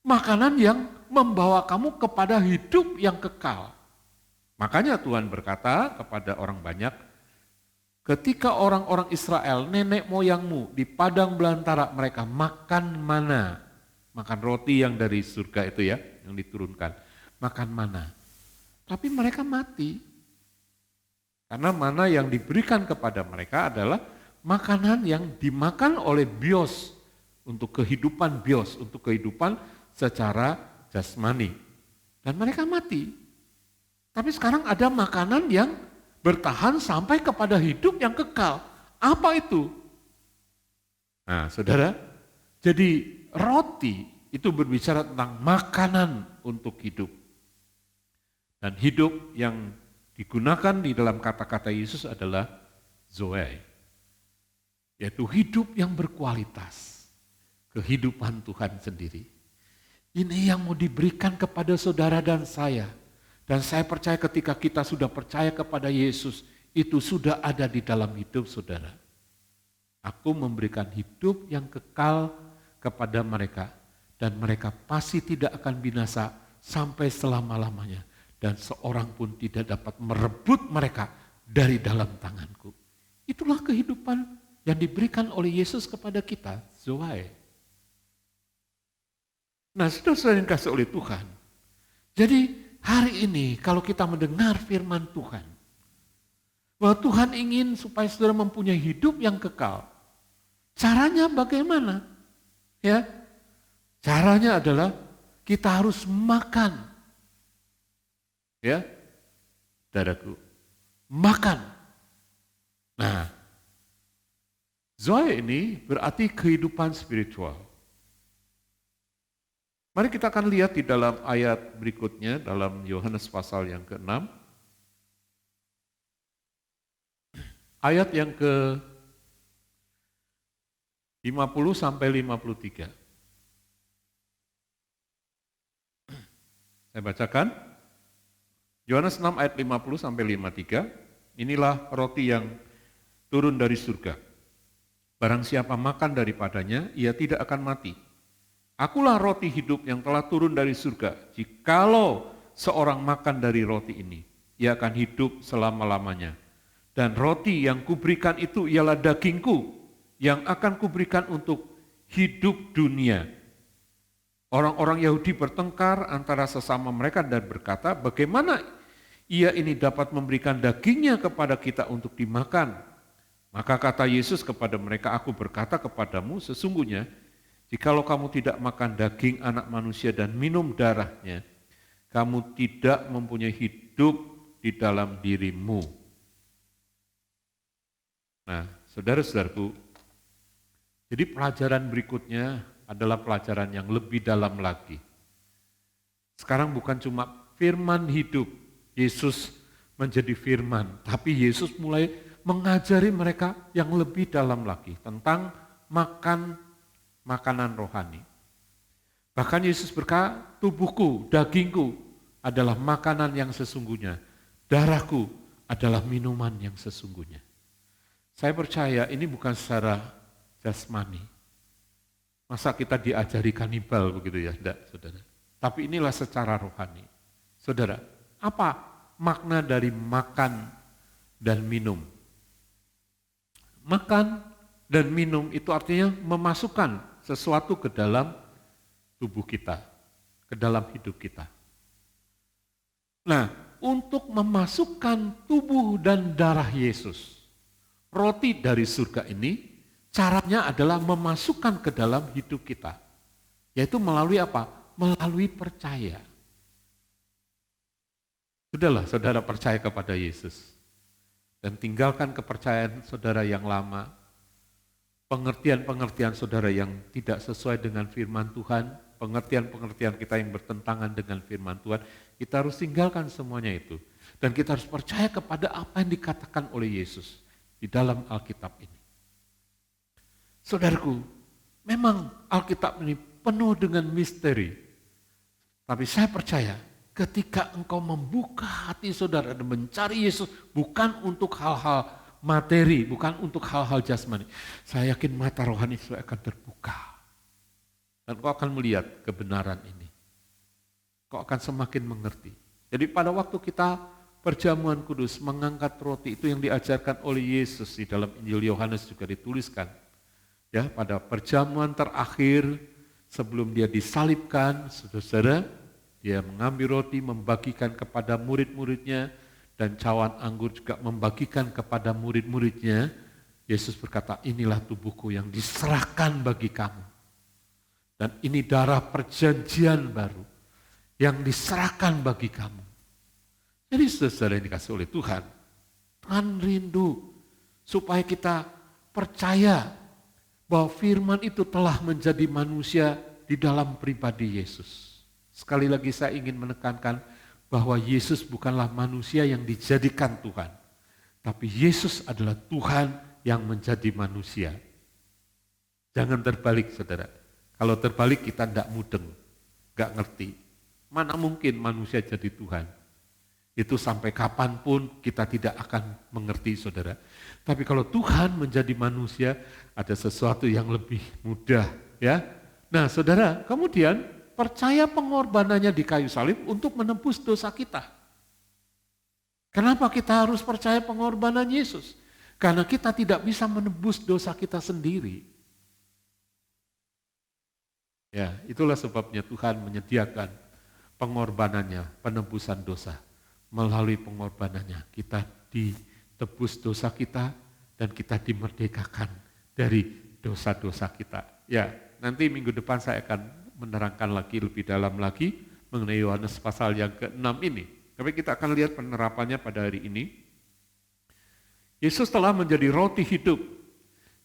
Makanan yang membawa kamu kepada hidup yang kekal. Makanya Tuhan berkata kepada orang banyak, ketika orang-orang Israel, nenek moyangmu di padang belantara mereka makan mana, makan roti yang dari surga itu ya, yang diturunkan, makan mana. Tapi mereka mati. Karena mana yang diberikan kepada mereka adalah makanan yang dimakan oleh bios, untuk kehidupan bios, untuk kehidupan secara jasmani. Dan mereka mati. Tapi sekarang ada makanan yang bertahan sampai kepada hidup yang kekal. Apa itu? Nah, saudara, jadi roti itu berbicara tentang makanan untuk hidup. Dan hidup yang digunakan di dalam kata-kata Yesus adalah zoe, yaitu hidup yang berkualitas, kehidupan Tuhan sendiri. Ini yang mau diberikan kepada saudara dan saya. Dan saya percaya ketika kita sudah percaya kepada Yesus, itu sudah ada di dalam hidup saudara. Aku memberikan hidup yang kekal kepada mereka, dan mereka pasti tidak akan binasa sampai selama-lamanya, dan seorang pun tidak dapat merebut mereka dari dalam tanganku. Itulah kehidupan yang diberikan oleh Yesus kepada kita, Zoe. Nah, saudara-saudara yang kasih oleh Tuhan, jadi hari ini kalau kita mendengar firman Tuhan, bahwa Tuhan ingin supaya saudara mempunyai hidup yang kekal. Caranya bagaimana? Ya, caranya adalah kita harus makan. Ya, saudaraku, makan. Nah, Zoe ini berarti kehidupan spiritual. Mari kita akan lihat di dalam ayat berikutnya, dalam Yohanes pasal yang ke-6. Ayat yang ke-50 sampai 53. Saya bacakan. Yohanes 6 ayat 50 sampai 53. Inilah roti yang turun dari surga. Barang siapa makan daripadanya, ia tidak akan mati. Akulah roti hidup yang telah turun dari surga. Jikalau seorang makan dari roti ini, ia akan hidup selama-lamanya. Dan roti yang kuberikan itu ialah dagingku, yang akan kuberikan untuk hidup dunia. Orang-orang Yahudi bertengkar antara sesama mereka dan berkata, bagaimana ia ini dapat memberikan dagingnya kepada kita untuk dimakan? Maka kata Yesus kepada mereka, aku berkata kepadamu, sesungguhnya jikalau kamu tidak makan daging anak manusia dan minum darahnya, kamu tidak mempunyai hidup di dalam dirimu. Nah, saudara-saudaraku, jadi pelajaran berikutnya adalah pelajaran yang lebih dalam lagi. Sekarang bukan cuma firman hidup, Yesus menjadi firman, tapi Yesus mulai mengajari mereka yang lebih dalam lagi tentang makanan rohani. Bahkan Yesus berkata, tubuhku, dagingku adalah makanan yang sesungguhnya, darahku adalah minuman yang sesungguhnya. Saya percaya ini bukan secara jasmani. Masa kita diajari kanibal begitu ya, enggak, saudara. Tapi inilah secara rohani. Saudara, apa makna dari makan dan minum? Makan dan minum itu artinya memasukkan sesuatu ke dalam tubuh kita, ke dalam hidup kita. Nah, untuk memasukkan tubuh dan darah Yesus, roti dari surga ini, caranya adalah memasukkan ke dalam hidup kita. Yaitu melalui apa? Melalui percaya. Sudahlah, saudara percaya kepada Yesus. Dan tinggalkan kepercayaan saudara yang lama, pengertian-pengertian saudara yang tidak sesuai dengan firman Tuhan, pengertian-pengertian kita yang bertentangan dengan firman Tuhan, kita harus tinggalkan semuanya itu. Dan kita harus percaya kepada apa yang dikatakan oleh Yesus di dalam Alkitab ini. Saudaraku, memang Alkitab ini penuh dengan misteri. Tapi saya percaya ketika engkau membuka hati saudara dan mencari Yesus bukan untuk hal-hal materi, bukan untuk hal-hal jasmani. Saya yakin mata rohani saudara akan terbuka. Dan kau akan melihat kebenaran ini. Kau akan semakin mengerti. Jadi pada waktu kita perjamuan kudus mengangkat roti itu yang diajarkan oleh Yesus di dalam Injil Yohanes juga dituliskan. Ya, pada perjamuan terakhir sebelum dia disalibkan, saudara-saudara, dia mengambil roti, membagikan kepada murid-muridnya, dan cawan anggur juga membagikan kepada murid-muridnya. Yesus berkata, inilah tubuhku yang diserahkan bagi kamu. Dan ini darah perjanjian baru yang diserahkan bagi kamu. Jadi saudara yang dikasih oleh Tuhan, Tuhan rindu supaya kita percaya bahwa firman itu telah menjadi manusia di dalam pribadi Yesus. Sekali lagi saya ingin menekankan bahwa Yesus bukanlah manusia yang dijadikan Tuhan. Tapi Yesus adalah Tuhan yang menjadi manusia. Jangan terbalik saudara. Kalau terbalik kita tidak mudeng, gak ngerti. Mana mungkin manusia jadi Tuhan? Itu sampai kapanpun kita tidak akan mengerti saudara. Tapi kalau Tuhan menjadi manusia, ada sesuatu yang lebih mudah ya. Nah saudara, kemudian percaya pengorbanannya di kayu salib untuk menebus dosa kita. Kenapa kita harus percaya pengorbanan Yesus? Karena kita tidak bisa menebus dosa kita sendiri. Ya, itulah sebabnya Tuhan menyediakan pengorbanannya, penebusan dosa. Melalui pengorbanannya kita ditebus dosa kita dan kita dimerdekakan dari dosa-dosa kita. Ya, nanti minggu depan saya akan menerangkan lagi lebih dalam lagi mengenai Yohanes pasal yang ke-6 ini. Tapi kita akan lihat penerapannya pada hari ini. Yesus telah menjadi roti hidup.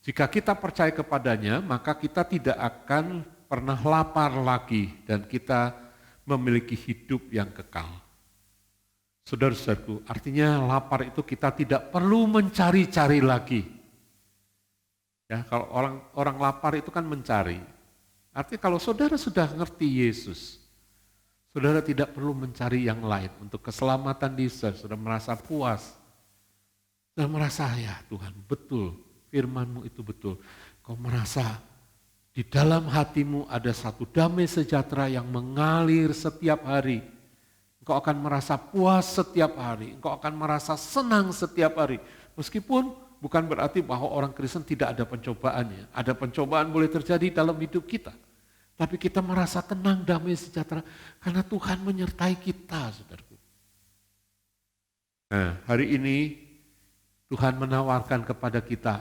Jika kita percaya kepadanya, maka kita tidak akan pernah lapar lagi dan kita memiliki hidup yang kekal. Saudara-saudaraku, artinya lapar itu kita tidak perlu mencari-cari lagi. Ya, kalau orang lapar itu kan mencari. Artinya kalau saudara sudah ngerti Yesus, saudara tidak perlu mencari yang lain untuk keselamatan diri, saudara merasa puas. Saudara merasa, ya Tuhan, betul, firman-Mu itu betul. Kau merasa di dalam hatimu ada satu damai sejahtera yang mengalir setiap hari. Engkau akan merasa puas setiap hari, engkau akan merasa senang setiap hari. Meskipun bukan berarti bahwa orang Kristen tidak ada pencobaannya. Ada pencobaan boleh terjadi dalam hidup kita. Tapi kita merasa tenang, damai, sejahtera karena Tuhan menyertai kita, saudaraku. Nah, hari ini Tuhan menawarkan kepada kita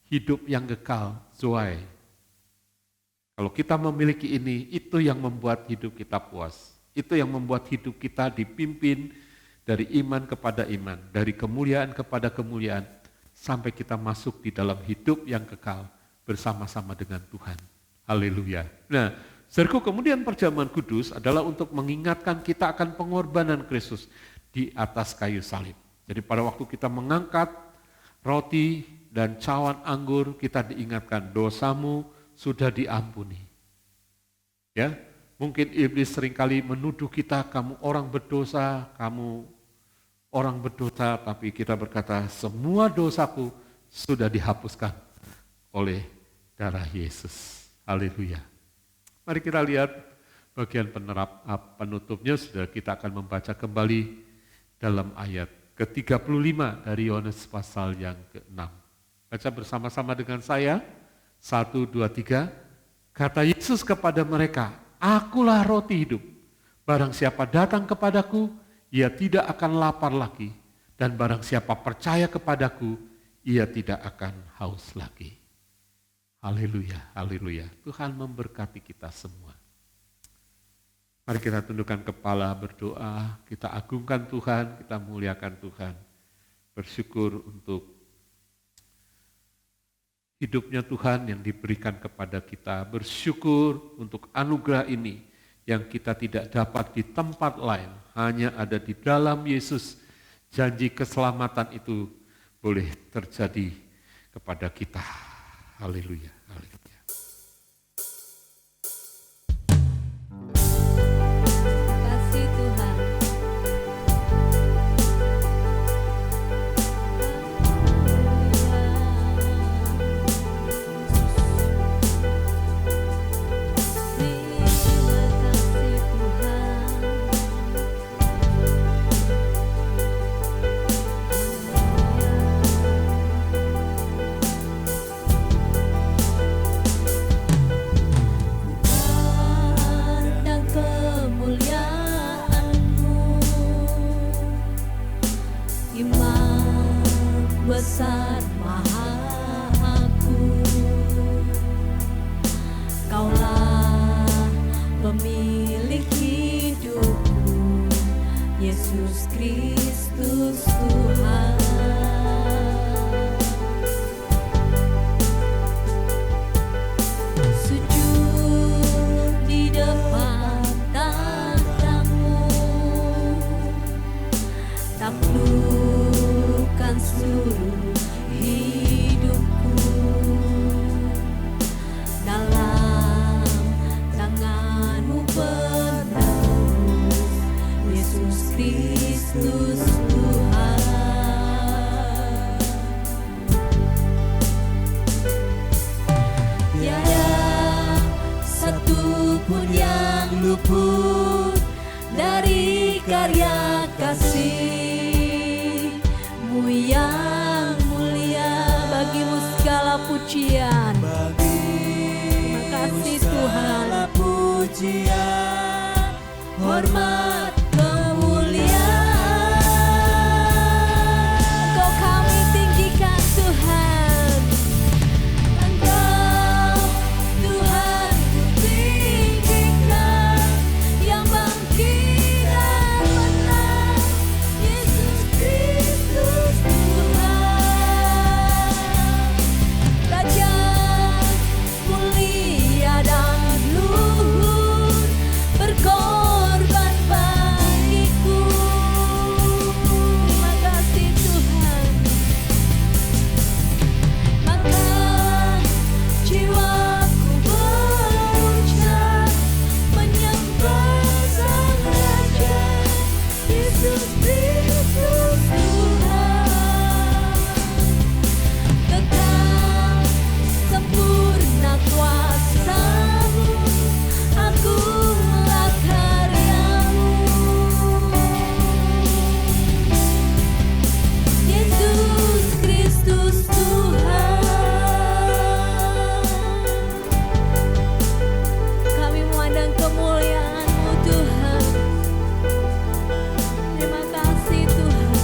hidup yang kekal, Zoe. Kalau kita memiliki ini, itu yang membuat hidup kita puas. Itu yang membuat hidup kita dipimpin dari iman kepada iman, dari kemuliaan kepada kemuliaan, sampai kita masuk di dalam hidup yang kekal bersama-sama dengan Tuhan. Haleluya. Nah, saudaraku, kemudian perjamuan kudus adalah untuk mengingatkan kita akan pengorbanan Kristus di atas kayu salib. Jadi pada waktu kita mengangkat roti dan cawan anggur, kita diingatkan dosamu sudah diampuni. Ya, mungkin iblis seringkali menuduh kita, kamu orang berdosa, tapi kita berkata semua dosaku sudah dihapuskan oleh darah Yesus. Haleluya. Mari kita lihat bagian penutupnya, saudara, kita akan membaca kembali dalam ayat ke-35 dari Yohanes pasal yang ke-6. Baca bersama-sama dengan saya. 1, 2, 3. Kata Yesus kepada mereka, Akulah roti hidup. Barang siapa datang kepadaku, ia tidak akan lapar lagi. Dan barang siapa percaya kepadaku, ia tidak akan haus lagi. Haleluya, haleluya. Tuhan memberkati kita semua. Mari kita tundukkan kepala, berdoa, kita agungkan Tuhan, kita muliakan Tuhan. Bersyukur untuk hidupnya Tuhan yang diberikan kepada kita. Bersyukur untuk anugerah ini yang kita tidak dapat di tempat lain, hanya ada di dalam Yesus. Janji keselamatan itu boleh terjadi kepada kita. Haleluya, haleluya. Kasih Tuhan. Besar maha agung, Kaulah pemilik hidupku, Yesus Kristus Tuhan. Sujud di depan takhtamu, taklukkan seluruh hidupku, dalam tangan-Mu penuh, Yesus Kristus Tuhan. pujian. Terima kasih Tuhan. Segala pujian, hormat, Kemuliaan Engkau kami tinggikan Tuhan. Engkau Tuhan ku tinggikan, yang bangkit dan menang, Yesus Kristus Tuhan. Raja mulia dan luhur, berkorban bagiku. Terima kasih Tuhan. Maka jiwaku berucap menyembah Sang Raja, Yesus Kristus Tuhan. Kekal sempurna kuasa-Mu, akulah karya-Mu. Yesus Kristus Tuhan. Kami memandang kemuliaan-Mu Tuhan. Terima kasih Tuhan.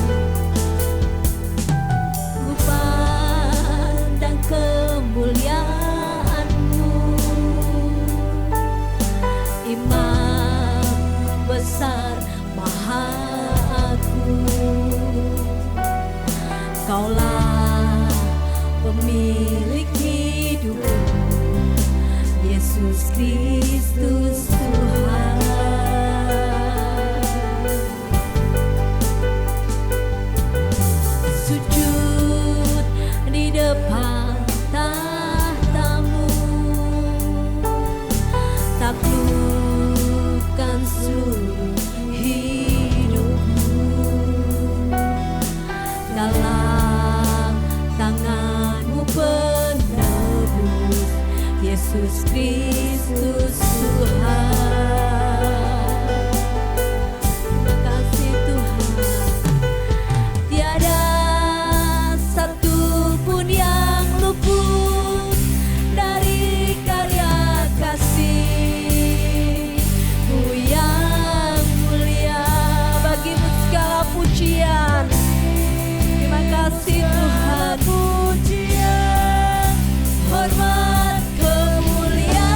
Ku pandang kemuliaan-Mu, Imam besar Maha Agung. Kaulah pemilik hidup, Yesus Kristus Tuhan. Sujud di depan tahta-Mu, taklukkan seluruh hidupku. Dalam tangan-Mu penebus, Yesus Kristus Tuhan. Terima kasih Tuhan. Tiada satu pun yang luput dari karya kasih-Mu yang mulia. Bagi-Mu segala pujian. Terima kasih Tuhan. Pujian, hormat, kemuliaan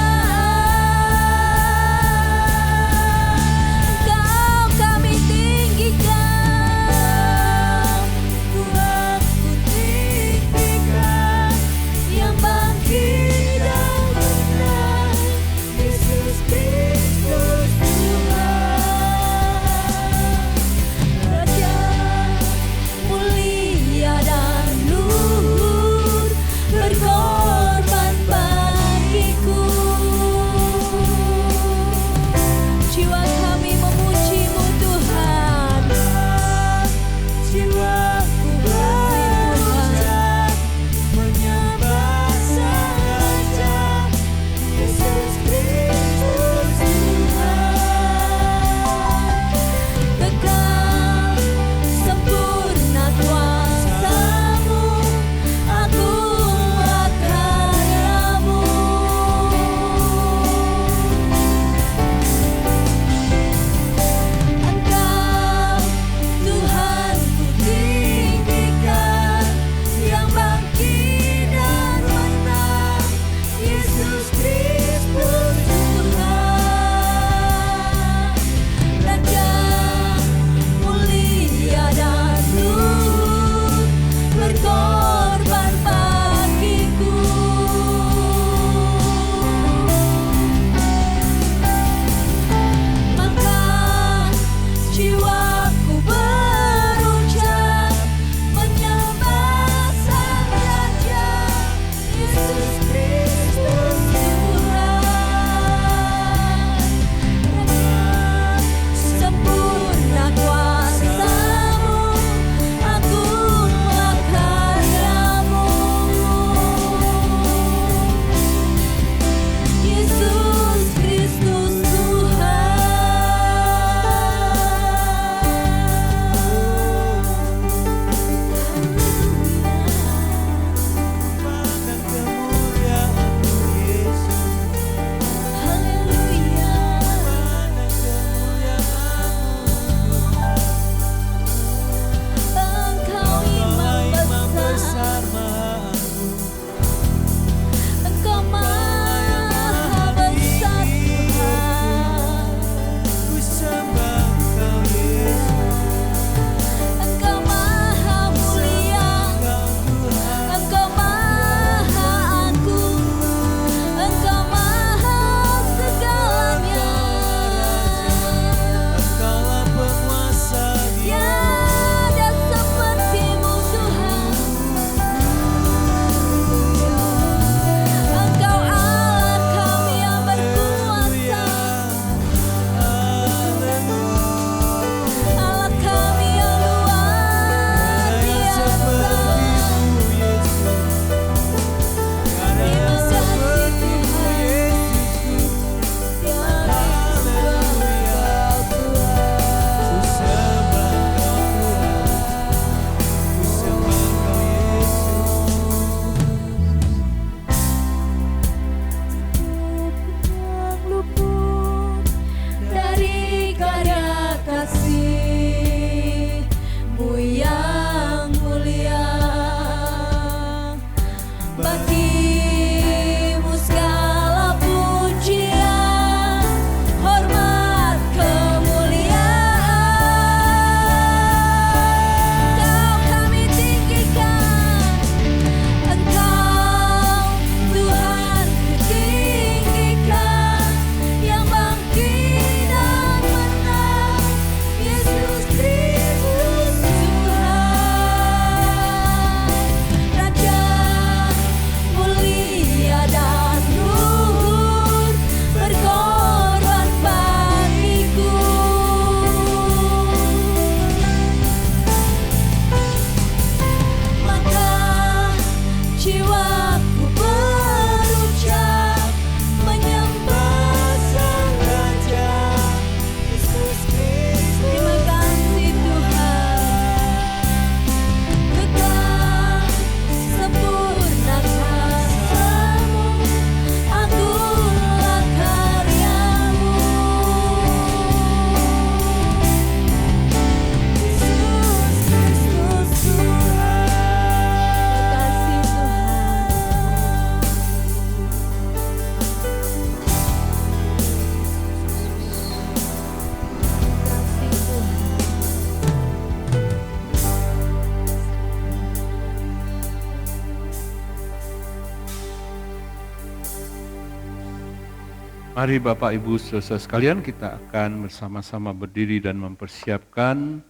Mari Bapak Ibu Saudara sekalian, kita akan bersama-sama berdiri dan mempersiapkan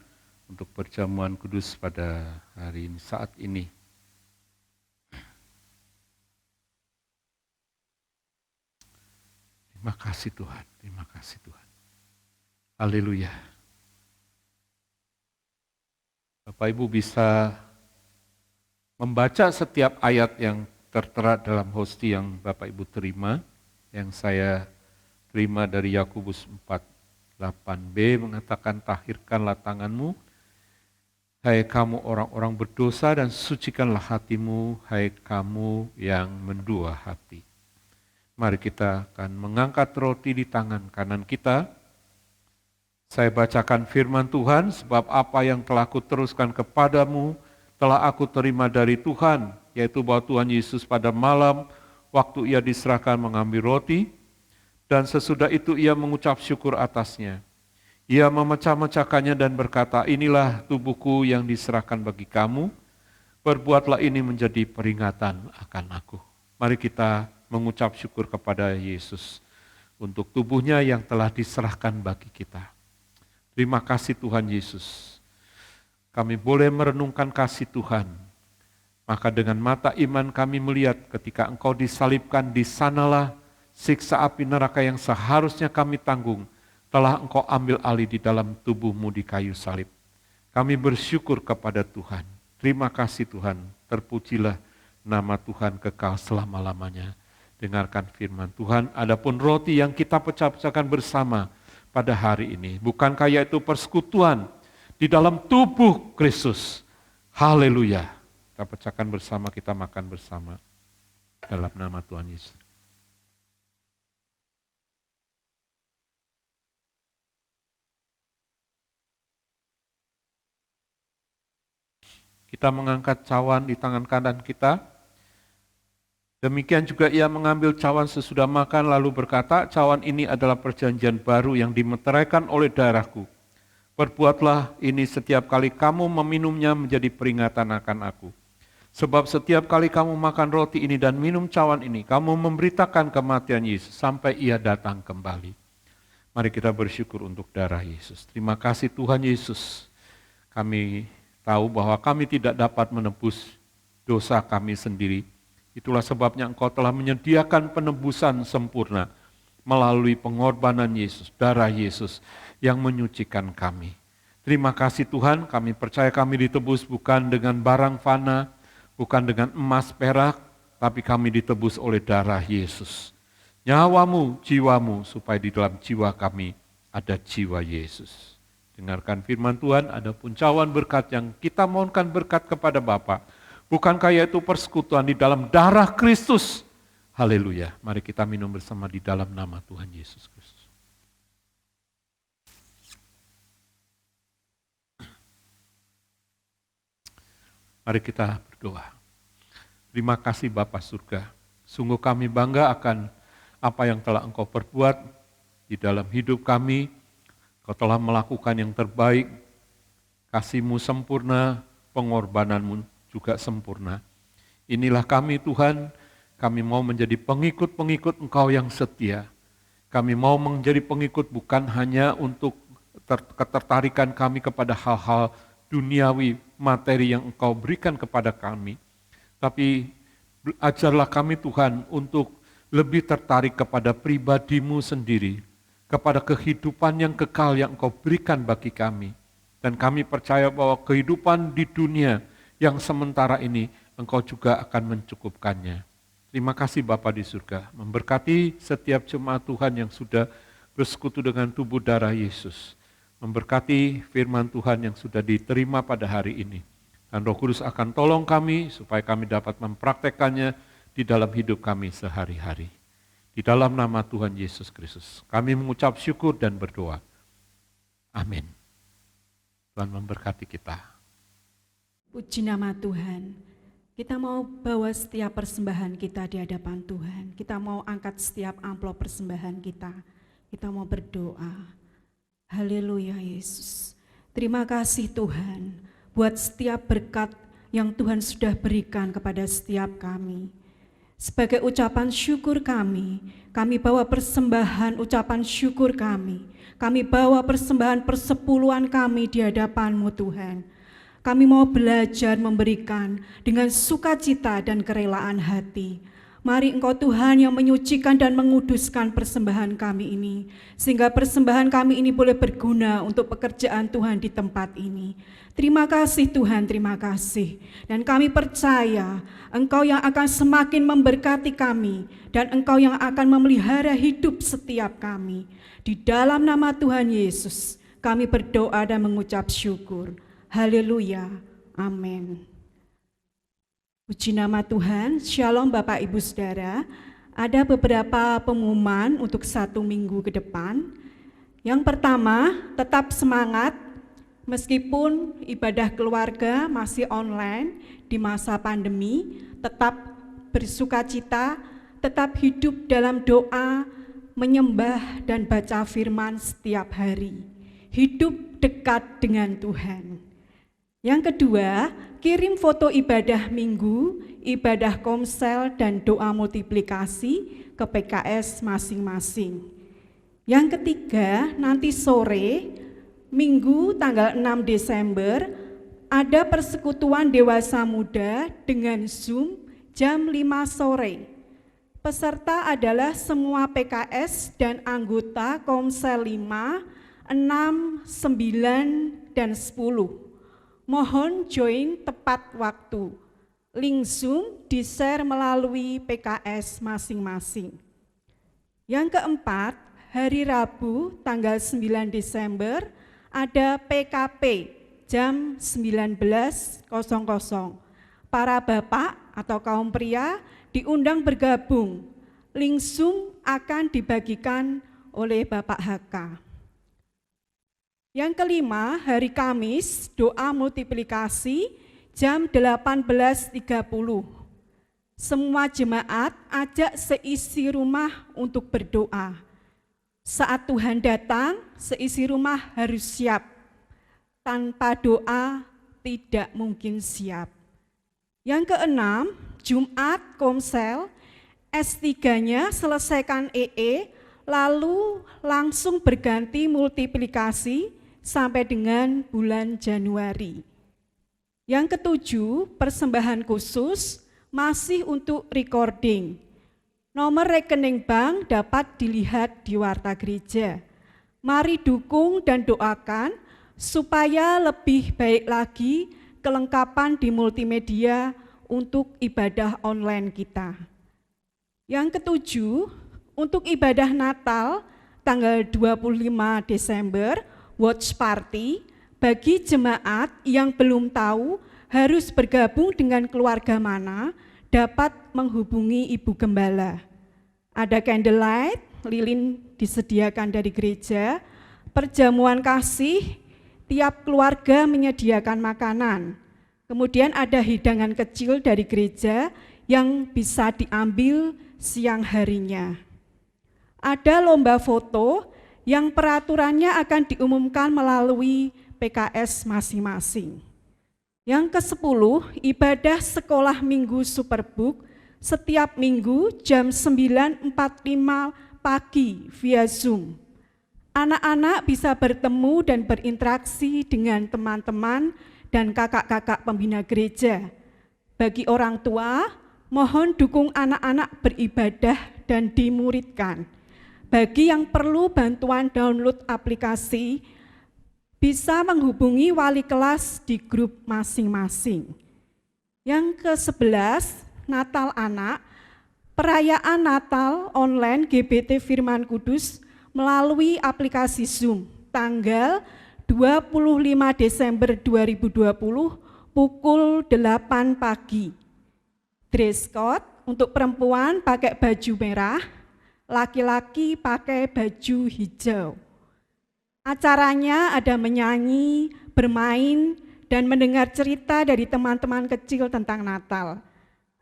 untuk perjamuan kudus pada hari ini, saat ini. Terima kasih Tuhan, terima kasih Tuhan. Haleluya. Bapak Ibu bisa membaca setiap ayat yang tertera dalam hosti yang Bapak Ibu terima, yang saya terima dari Yakobus 4:8b mengatakan, tahirkanlah tanganmu, hai kamu orang-orang berdosa, dan sucikanlah hatimu, hai kamu yang mendua hati. Mari kita akan mengangkat roti di tangan kanan kita. Saya bacakan firman Tuhan, sebab apa yang telah aku teruskan kepadamu telah aku terima dari Tuhan, yaitu bahwa Tuhan Yesus pada malam waktu ia diserahkan mengambil roti, dan sesudah itu ia mengucap syukur atasnya. Ia memecah-mecahkannya dan berkata, inilah tubuhku yang diserahkan bagi kamu, perbuatlah ini menjadi peringatan akan aku. Mari kita mengucap syukur kepada Yesus untuk tubuhnya yang telah diserahkan bagi kita. Terima kasih Tuhan Yesus. Kami boleh merenungkan kasih Tuhan. Maka dengan mata iman kami melihat ketika Engkau disalibkan, di sanalah siksa api neraka yang seharusnya kami tanggung telah Engkau ambil alih di dalam tubuh-Mu di kayu salib. Kami bersyukur kepada Tuhan. Terima kasih Tuhan. Terpujilah nama Tuhan kekal selama-lamanya. Dengarkan firman Tuhan. Adapun roti yang kita pecah-pecahkan bersama pada hari ini, bukankah yaitu persekutuan di dalam tubuh Kristus? Haleluya. Kita pecahkan bersama, kita makan bersama. Dalam nama Tuhan Yesus. Kita mengangkat cawan di tangan kanan kita. Demikian juga ia mengambil cawan sesudah makan lalu berkata, cawan ini adalah perjanjian baru yang dimeteraikan oleh darahku. Perbuatlah ini setiap kali kamu meminumnya menjadi peringatan akan aku. Sebab setiap kali kamu makan roti ini dan minum cawan ini, kamu memberitakan kematian Yesus sampai ia datang kembali. Mari kita bersyukur untuk darah Yesus. Terima kasih Tuhan Yesus. Kami tahu bahwa kami tidak dapat menebus dosa kami sendiri. Itulah sebabnya Engkau telah menyediakan penebusan sempurna melalui pengorbanan Yesus, darah Yesus yang menyucikan kami. Terima kasih Tuhan, kami percaya kami ditebus bukan dengan barang fana, bukan dengan emas perak, tapi kami ditebus oleh darah Yesus. Nyawamu, jiwamu, supaya di dalam jiwa kami ada jiwa Yesus. Dengarkan firman Tuhan, adapun cawan berkat yang kita mohonkan berkat kepada Bapa, bukankah yaitu persekutuan di dalam darah Kristus? Haleluya. Mari kita minum bersama di dalam nama Tuhan Yesus Kristus. Mari kita berdoa. Terima kasih Bapa surga. Sungguh kami bangga akan apa yang telah Engkau perbuat di dalam hidup kami. Kau telah melakukan yang terbaik, kasih-Mu sempurna, pengorbanan-Mu juga sempurna. Inilah kami Tuhan, kami mau menjadi pengikut-pengikut Engkau yang setia. Kami mau menjadi pengikut bukan hanya untuk ketertarikan kami kepada hal-hal duniawi, materi yang Engkau berikan kepada kami. Tapi ajarlah kami Tuhan untuk lebih tertarik kepada pribadi-Mu sendiri, kepada kehidupan yang kekal yang Engkau berikan bagi kami. Dan kami percaya bahwa kehidupan di dunia yang sementara ini Engkau juga akan mencukupkannya. Terima kasih Bapa di surga, memberkati setiap jemaat Tuhan yang sudah bersekutu dengan tubuh darah Yesus. Memberkati firman Tuhan yang sudah diterima pada hari ini. Dan Roh Kudus akan tolong kami supaya kami dapat mempraktekannya di dalam hidup kami sehari-hari. Di dalam nama Tuhan Yesus Kristus, kami mengucap syukur dan berdoa. Amin. Tuhan memberkati kita. Puji nama Tuhan. Kita mau bawa setiap persembahan kita di hadapan Tuhan. Kita mau angkat setiap amplop persembahan kita. Kita mau berdoa. Haleluya Yesus. Terima kasih Tuhan buat setiap berkat yang Tuhan sudah berikan kepada setiap kami. Sebagai ucapan syukur kami bawa persembahan ucapan syukur kami bawa persembahan persepuluhan kami di hadapan-Mu Tuhan. Kami mau belajar memberikan dengan sukacita dan kerelaan hati. Mari Engkau Tuhan yang menyucikan dan menguduskan persembahan kami ini, sehingga persembahan kami ini boleh berguna untuk pekerjaan Tuhan di tempat ini. Terima kasih Tuhan, terima kasih. Dan kami percaya Engkau yang akan semakin memberkati kami, dan Engkau yang akan memelihara hidup setiap kami. Di dalam nama Tuhan Yesus, kami berdoa dan mengucap syukur. Haleluya, amin. Puji nama Tuhan. Shalom Bapak Ibu Saudara. Ada beberapa pengumuman untuk 1 minggu ke depan. Yang pertama, tetap semangat meskipun ibadah keluarga masih online di masa pandemi. Tetap bersukacita, tetap hidup dalam doa, menyembah dan baca firman setiap hari. Hidup dekat dengan Tuhan. Yang kedua, kirim foto ibadah minggu, ibadah komsel, dan doa multiplikasi ke PKS masing-masing. Yang ketiga, nanti sore, Minggu tanggal 6 Desember, ada persekutuan dewasa muda dengan Zoom jam 5 sore. Peserta adalah semua PKS dan anggota Komsel 5, 6, 9, dan 10. Mohon join tepat waktu. Link Zoom di-share melalui PKS masing-masing. Yang keempat, hari Rabu tanggal 9 Desember ada PKP jam 19.00. Para bapak atau kaum pria diundang bergabung. Link Zoom akan dibagikan oleh Bapak HK. Yang kelima, hari Kamis, doa multiplikasi jam 18.30. Semua jemaat ajak seisi rumah untuk berdoa. Saat Tuhan datang, seisi rumah harus siap. Tanpa doa tidak mungkin siap. Yang keenam, Jumat Komsel, S3-nya selesaikan EE, lalu langsung berganti multiplikasi sampai dengan bulan Januari. Yang ketujuh, persembahan khusus masih untuk recording. Nomor rekening bank dapat dilihat di warta gereja. Mari dukung dan doakan supaya lebih baik lagi kelengkapan di multimedia untuk ibadah online kita. Yang ketujuh, untuk ibadah Natal tanggal 25 Desember, Watch Party, bagi jemaat yang belum tahu harus bergabung dengan keluarga mana, dapat menghubungi Ibu Gembala. Ada candlelight, lilin disediakan dari gereja, perjamuan kasih, tiap keluarga menyediakan makanan. Kemudian ada hidangan kecil dari gereja yang bisa diambil siang harinya. Ada lomba foto yang peraturannya akan diumumkan melalui PKS masing-masing. Yang ke-10, ibadah sekolah minggu Superbook setiap minggu jam 9.45 pagi via Zoom. Anak-anak bisa bertemu dan berinteraksi dengan teman-teman dan kakak-kakak pembina gereja. Bagi orang tua, mohon dukung anak-anak beribadah dan dimuridkan. Bagi yang perlu bantuan download aplikasi, bisa menghubungi wali kelas di grup masing-masing. Yang ke-11, Natal Anak, perayaan Natal online GBT Firman Kudus melalui aplikasi Zoom, tanggal 25 Desember 2020, pukul 8 pagi. Dress code untuk perempuan pakai baju merah, laki-laki pakai baju hijau. Acaranya ada menyanyi, bermain, dan mendengar cerita dari teman-teman kecil tentang Natal.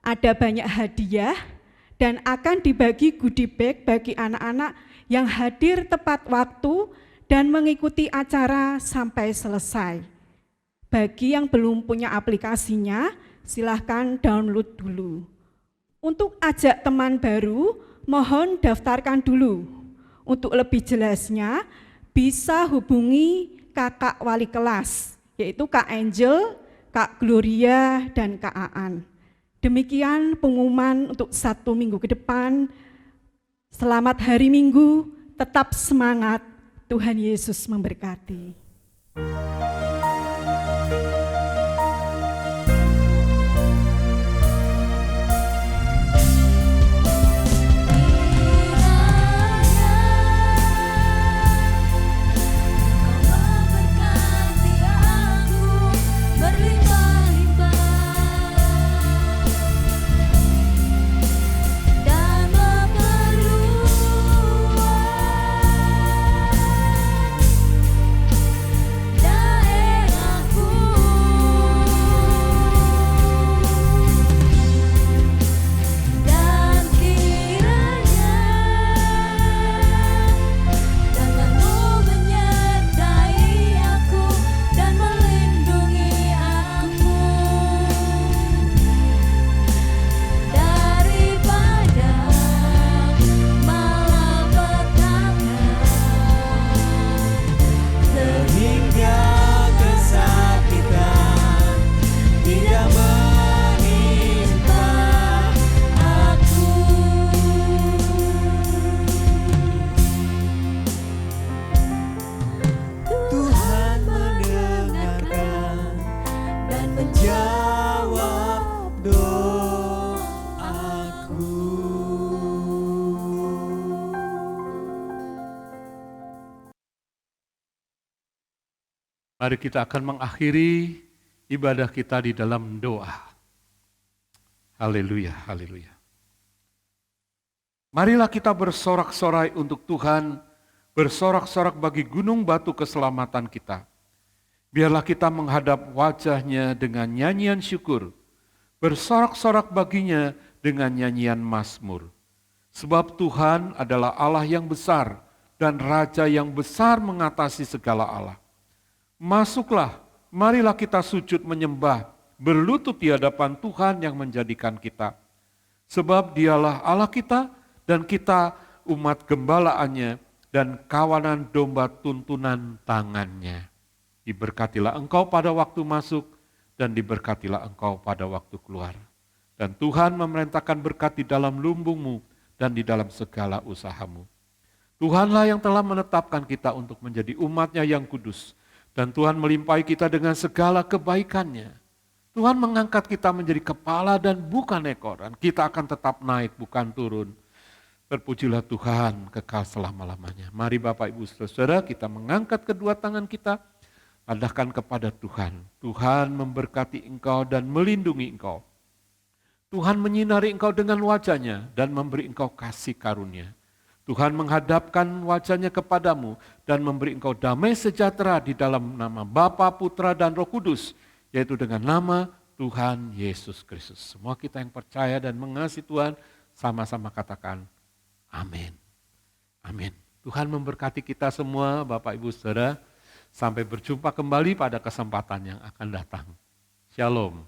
Ada banyak hadiah dan akan dibagi goodie bag bagi anak-anak yang hadir tepat waktu dan mengikuti acara sampai selesai. Bagi yang belum punya aplikasinya, silahkan download dulu. Untuk ajak teman baru, mohon daftarkan dulu. Untuk lebih jelasnya, bisa hubungi kakak wali kelas, yaitu Kak Angel, Kak Gloria, dan Kak Aan. Demikian pengumuman untuk 1 minggu ke depan. Selamat hari Minggu, tetap semangat, Tuhan Yesus memberkati. Sehingga kesakitan tidak menimpa aku. Tuhan mendengarkan dan menjawab doaku. Mari kita akan mengakhiri ibadah kita di dalam doa. Haleluya, haleluya. Marilah kita bersorak-sorai untuk Tuhan, bersorak-sorak bagi gunung batu keselamatan kita. Biarlah kita menghadap wajah-Nya dengan nyanyian syukur, bersorak-sorak baginya dengan nyanyian mazmur. Sebab Tuhan adalah Allah yang besar dan Raja yang besar mengatasi segala Allah. Masuklah, marilah kita sujud menyembah, berlutut di hadapan Tuhan yang menjadikan kita. Sebab Dialah Allah kita dan kita umat gembalaannya dan kawanan domba tuntunan tangannya. Diberkatilah engkau pada waktu masuk dan diberkatilah engkau pada waktu keluar. Dan Tuhan memerintahkan berkat di dalam lumbungmu dan di dalam segala usahamu. Tuhanlah yang telah menetapkan kita untuk menjadi umat-Nya yang kudus. Dan Tuhan melimpahi kita dengan segala kebaikan-Nya. Tuhan mengangkat kita menjadi kepala dan bukan ekor. Dan kita akan tetap naik bukan turun. Terpujilah Tuhan kekal selama-lamanya. Mari Bapak Ibu Saudara kita mengangkat kedua tangan kita. Padahkan kepada Tuhan. Tuhan memberkati engkau dan melindungi engkau. Tuhan menyinari engkau dengan wajah-Nya dan memberi engkau kasih karunia. Tuhan menghadapkan wajah-Nya kepadamu dan memberi engkau damai sejahtera di dalam nama Bapa, Putra, dan Roh Kudus, yaitu dengan nama Tuhan Yesus Kristus. Semua kita yang percaya dan mengasihi Tuhan, sama-sama katakan amin. Amin. Tuhan memberkati kita semua, Bapak Ibu Saudara. Sampai berjumpa kembali pada kesempatan yang akan datang. Shalom.